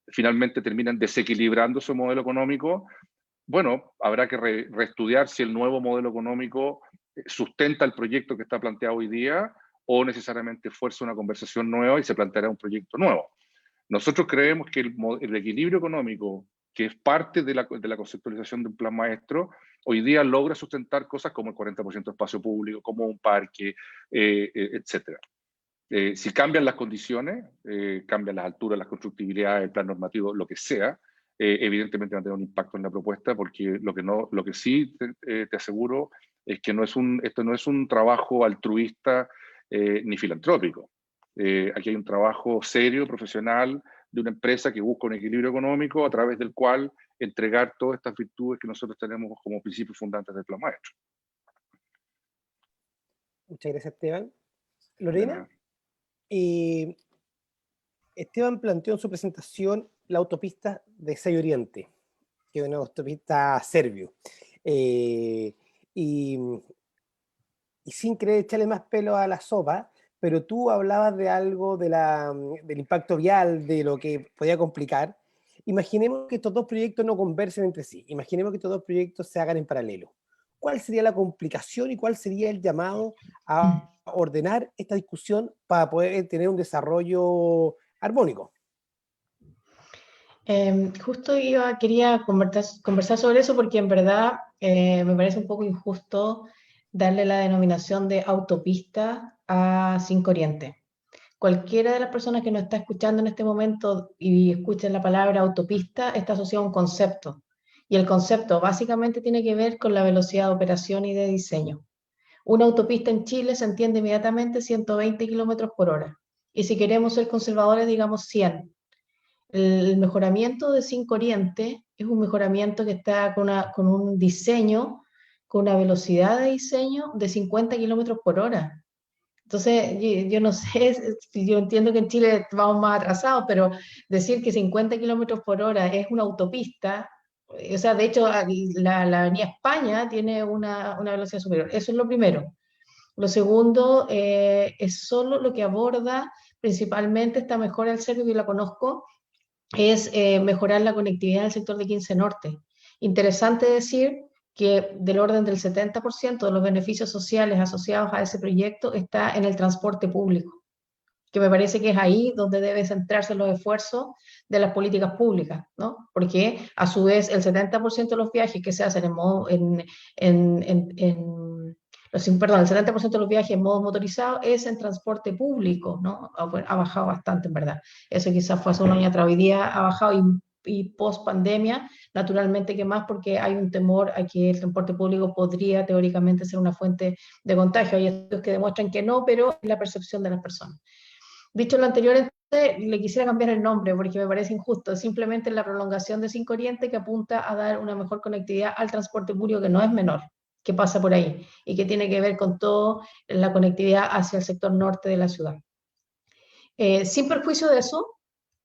finalmente terminan desequilibrando su modelo económico, bueno, habrá que reestudiar si el nuevo modelo económico sustenta el proyecto que está planteado hoy día o necesariamente fuerza una conversación nueva y se planteará un proyecto nuevo. Nosotros creemos que el equilibrio económico, que es parte de la conceptualización de un plan maestro, hoy día logra sustentar cosas como el 40% de espacio público, como un parque, etc. Si cambian las condiciones, cambian las alturas, las constructibilidades, el plan normativo, lo que sea, evidentemente va a tener un impacto en la propuesta, porque lo que sí te aseguro es que esto no es un trabajo altruista ni filantrópico. Aquí hay un trabajo serio, profesional, de una empresa que busca un equilibrio económico a través del cual entregar todas estas virtudes que nosotros tenemos como principios fundantes del plan maestro. Muchas gracias, Esteban. Lorena, Esteban planteó en su presentación la autopista de Sei Oriente, que es una autopista Servio. Y sin querer echarle más pelo a la sopa, pero tú hablabas de algo del impacto vial, de lo que podía complicar. Imaginemos que estos dos proyectos no conversen entre sí. Imaginemos que estos dos proyectos se hagan en paralelo. ¿Cuál sería la complicación y cuál sería el llamado a ordenar esta discusión para poder tener un desarrollo armónico? Justo quería conversar sobre eso porque en verdad me parece un poco injusto darle la denominación de autopista a 5 Oriente. Cualquiera de las personas que nos está escuchando en este momento y escuchen la palabra autopista está asociado a un concepto. Y el concepto básicamente tiene que ver con la velocidad de operación y de diseño. Una autopista en Chile se entiende inmediatamente 120 kilómetros por hora. Y si queremos ser conservadores, digamos 100. El mejoramiento de 5 Oriente es un mejoramiento que está con un diseño, con una velocidad de diseño de 50 kilómetros por hora. Entonces, yo no sé, yo entiendo que en Chile vamos más atrasados, pero decir que 50 kilómetros por hora es una autopista, o sea, de hecho, la Avenida España tiene una velocidad superior. Eso es lo primero. Lo segundo es solo lo que aborda principalmente esta mejora del servicio, que la conozco, es mejorar la conectividad del sector de 15 Norte. Interesante decir que del orden del 70% de los beneficios sociales asociados a ese proyecto está en el transporte público, que me parece que es ahí donde deben centrarse los esfuerzos de las políticas públicas, ¿no? Porque a su vez el 70% de los viajes que se hacen el 70% de los viajes en modo motorizado es en transporte público, ¿no? Ha bajado bastante, en verdad. Eso quizás fue hace un año atrás, hoy día ha bajado y y post pandemia, naturalmente que más porque hay un temor a que el transporte público podría teóricamente ser una fuente de contagio. Hay estudios que demuestran que no, pero es la percepción de las personas. Dicho lo anterior, entonces, le quisiera cambiar el nombre porque me parece injusto. Es simplemente la prolongación de 5 Oriente que apunta a dar una mejor conectividad al transporte público, que no es menor, que pasa por ahí y que tiene que ver con toda la conectividad hacia el sector norte de la ciudad. Sin perjuicio de eso,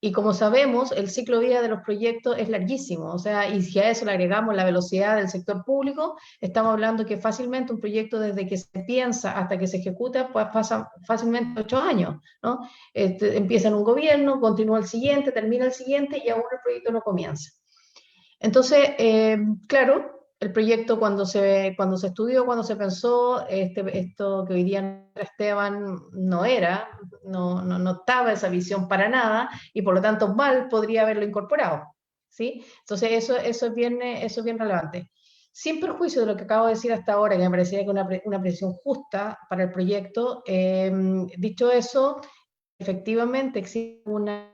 y como sabemos, el ciclo de vida de los proyectos es larguísimo, o sea, y si a eso le agregamos la velocidad del sector público, estamos hablando que fácilmente un proyecto desde que se piensa hasta que se ejecuta, pues pasa fácilmente 8 años, ¿no? Empieza en un gobierno, continúa el siguiente, termina el siguiente y aún el proyecto no comienza. Entonces, claro, el proyecto cuando se estudió, cuando se pensó, esto que hoy día Esteban no estaba esa visión para nada, y por lo tanto mal podría haberlo incorporado, ¿sí? Entonces eso es bien relevante. Sin perjuicio de lo que acabo de decir hasta ahora, que me parecía que una presión justa para el proyecto, dicho eso, efectivamente existe un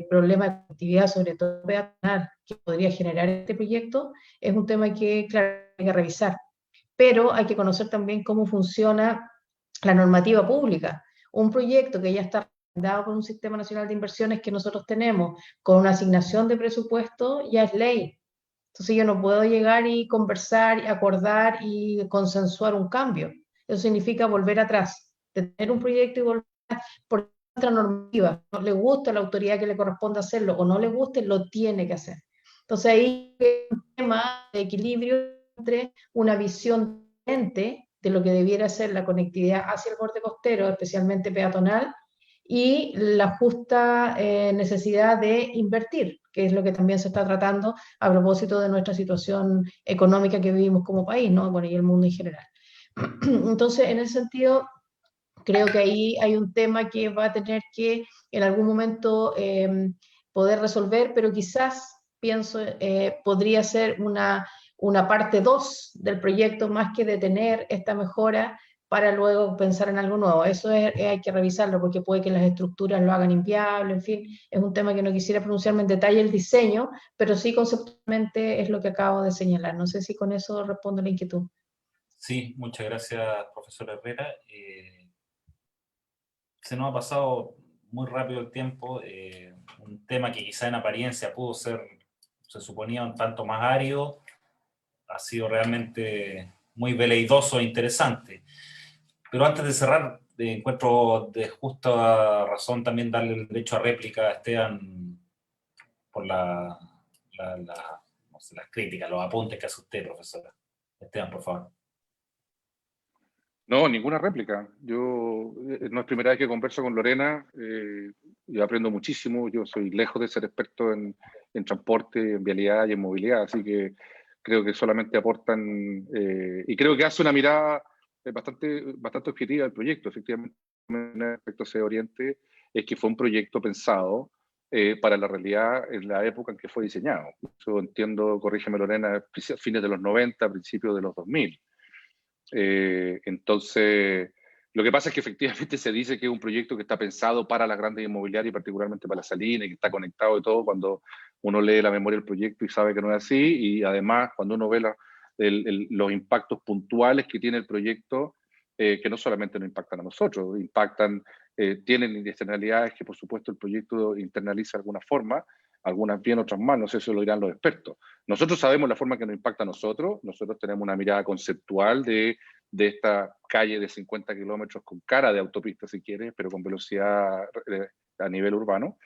problema de actividad, sobre todo peatonal, que podría generar este proyecto, es un tema que, claro, hay que revisar. Pero hay que conocer también cómo funciona la normativa pública. Un proyecto que ya está dado por un Sistema Nacional de Inversiones que nosotros tenemos, con una asignación de presupuesto, ya es ley. Entonces yo no puedo llegar y conversar, y acordar y consensuar un cambio. Eso significa volver atrás, tener un proyecto y volver atrás por nuestra normativa. No le gusta a la autoridad que le corresponde hacerlo o no le guste, lo tiene que hacer. Entonces ahí hay un tema de equilibrio entre una visión diferente de lo que debiera ser la conectividad hacia el borde costero, especialmente peatonal, y la justa necesidad de invertir, que es lo que también se está tratando a propósito de nuestra situación económica que vivimos como país, ¿no? Bueno, y el mundo en general. Entonces, en ese sentido, creo que ahí hay un tema que va a tener que en algún momento poder resolver, pero quizás, pienso, podría ser una parte 2 del proyecto más que detener esta mejora para luego pensar en algo nuevo. Eso hay que revisarlo porque puede que las estructuras lo hagan inviable, en fin, es un tema que no quisiera pronunciarme en detalle el diseño, pero sí conceptualmente es lo que acabo de señalar. No sé si con eso respondo a la inquietud. Sí, muchas gracias, profesor Herrera. Se nos ha pasado muy rápido el tiempo. Un tema que quizá en apariencia pudo ser, se suponía, un tanto más árido, ha sido realmente muy veleidoso e interesante. Pero antes de cerrar, encuentro de justa razón también darle el derecho a réplica a Esteban por no sé, las críticas, los apuntes que hace usted, profesora. Esteban, por favor. No, ninguna réplica. Yo no es primera vez que converso con Lorena, y aprendo muchísimo. Yo soy lejos de ser experto en transporte, en vialidad y en movilidad, así que creo que solamente aportan, y creo que hace una mirada bastante objetiva del proyecto. Efectivamente, respecto a ese Oriente, es que fue un proyecto pensado para la realidad en la época en que fue diseñado. Yo entiendo, corrígeme Lorena, fines de los 90, principios de los 2000. Entonces, lo que pasa es que efectivamente se dice que es un proyecto que está pensado para las grandes inmobiliarias y particularmente para la Salina y que está conectado y todo cuando uno lee la memoria del proyecto y sabe que no es así, y además cuando uno ve los impactos puntuales que tiene el proyecto, que no solamente nos impactan a nosotros, tienen externalidades que por supuesto el proyecto internaliza de alguna forma, algunas bien, otras mal, no sé si lo dirán los expertos. Nosotros sabemos la forma que nos impacta a nosotros tenemos una mirada conceptual de esta calle de 50 kilómetros con cara de autopista, si quieres, pero con velocidad a nivel urbano,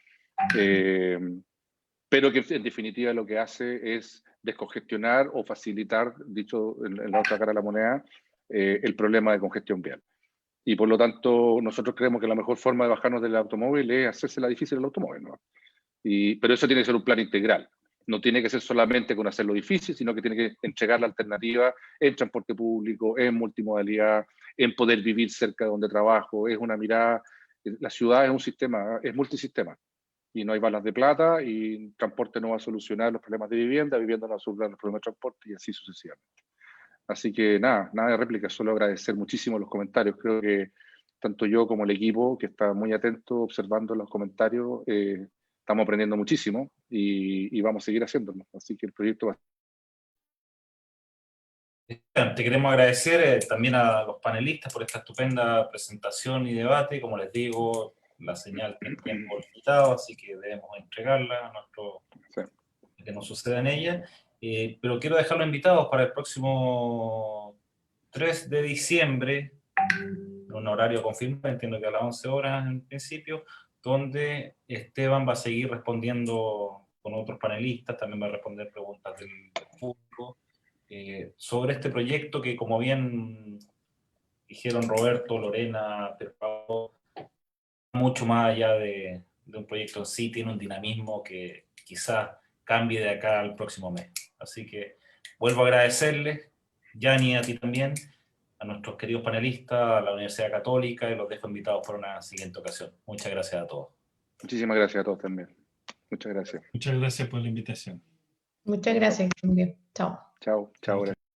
pero que en definitiva lo que hace es descongestionar o facilitar, dicho en la otra cara de la moneda, el problema de congestión vial. Y por lo tanto, nosotros creemos que la mejor forma de bajarnos del automóvil es hacerse la difícil del automóvil, ¿no? Pero eso tiene que ser un plan integral. No tiene que ser solamente con hacerlo difícil, sino que tiene que entregar la alternativa en transporte público, en multimodalidad, en poder vivir cerca de donde trabajo. Es una mirada, la ciudad es un sistema, es multisistema. Y no hay balas de plata, y transporte no va a solucionar los problemas de vivienda no va a solucionar los problemas de transporte, y así sucesivamente. Así que nada de réplica, solo agradecer muchísimo los comentarios. Creo que tanto yo como el equipo, que está muy atento observando los comentarios, estamos aprendiendo muchísimo y vamos a seguir haciéndolo. Así que el proyecto va. Te queremos agradecer también a los panelistas por esta estupenda presentación y debate. Como les digo, la señal tiene tiempo limitado, así que debemos entregarla a nuestro, que no suceda en ella. Pero quiero dejarlos invitados para el próximo 3 de diciembre, en un horario confirmado, entiendo que a las 11 horas en principio, donde Esteban va a seguir respondiendo con otros panelistas, también va a responder preguntas del público, sobre este proyecto que, como bien dijeron Roberto, Lorena, Pedro, mucho más allá de un proyecto en sí, tiene un dinamismo que quizás cambie de acá al próximo mes. Así que vuelvo a agradecerles, Gianni, a ti también, a nuestros queridos panelistas, a la Universidad Católica, y los dejo invitados para una siguiente ocasión. Muchas gracias a todos. Muchísimas gracias a todos también. Muchas gracias. Muchas gracias por la invitación. Muchas gracias. Bien. Chao. Chao, chao. Gracias.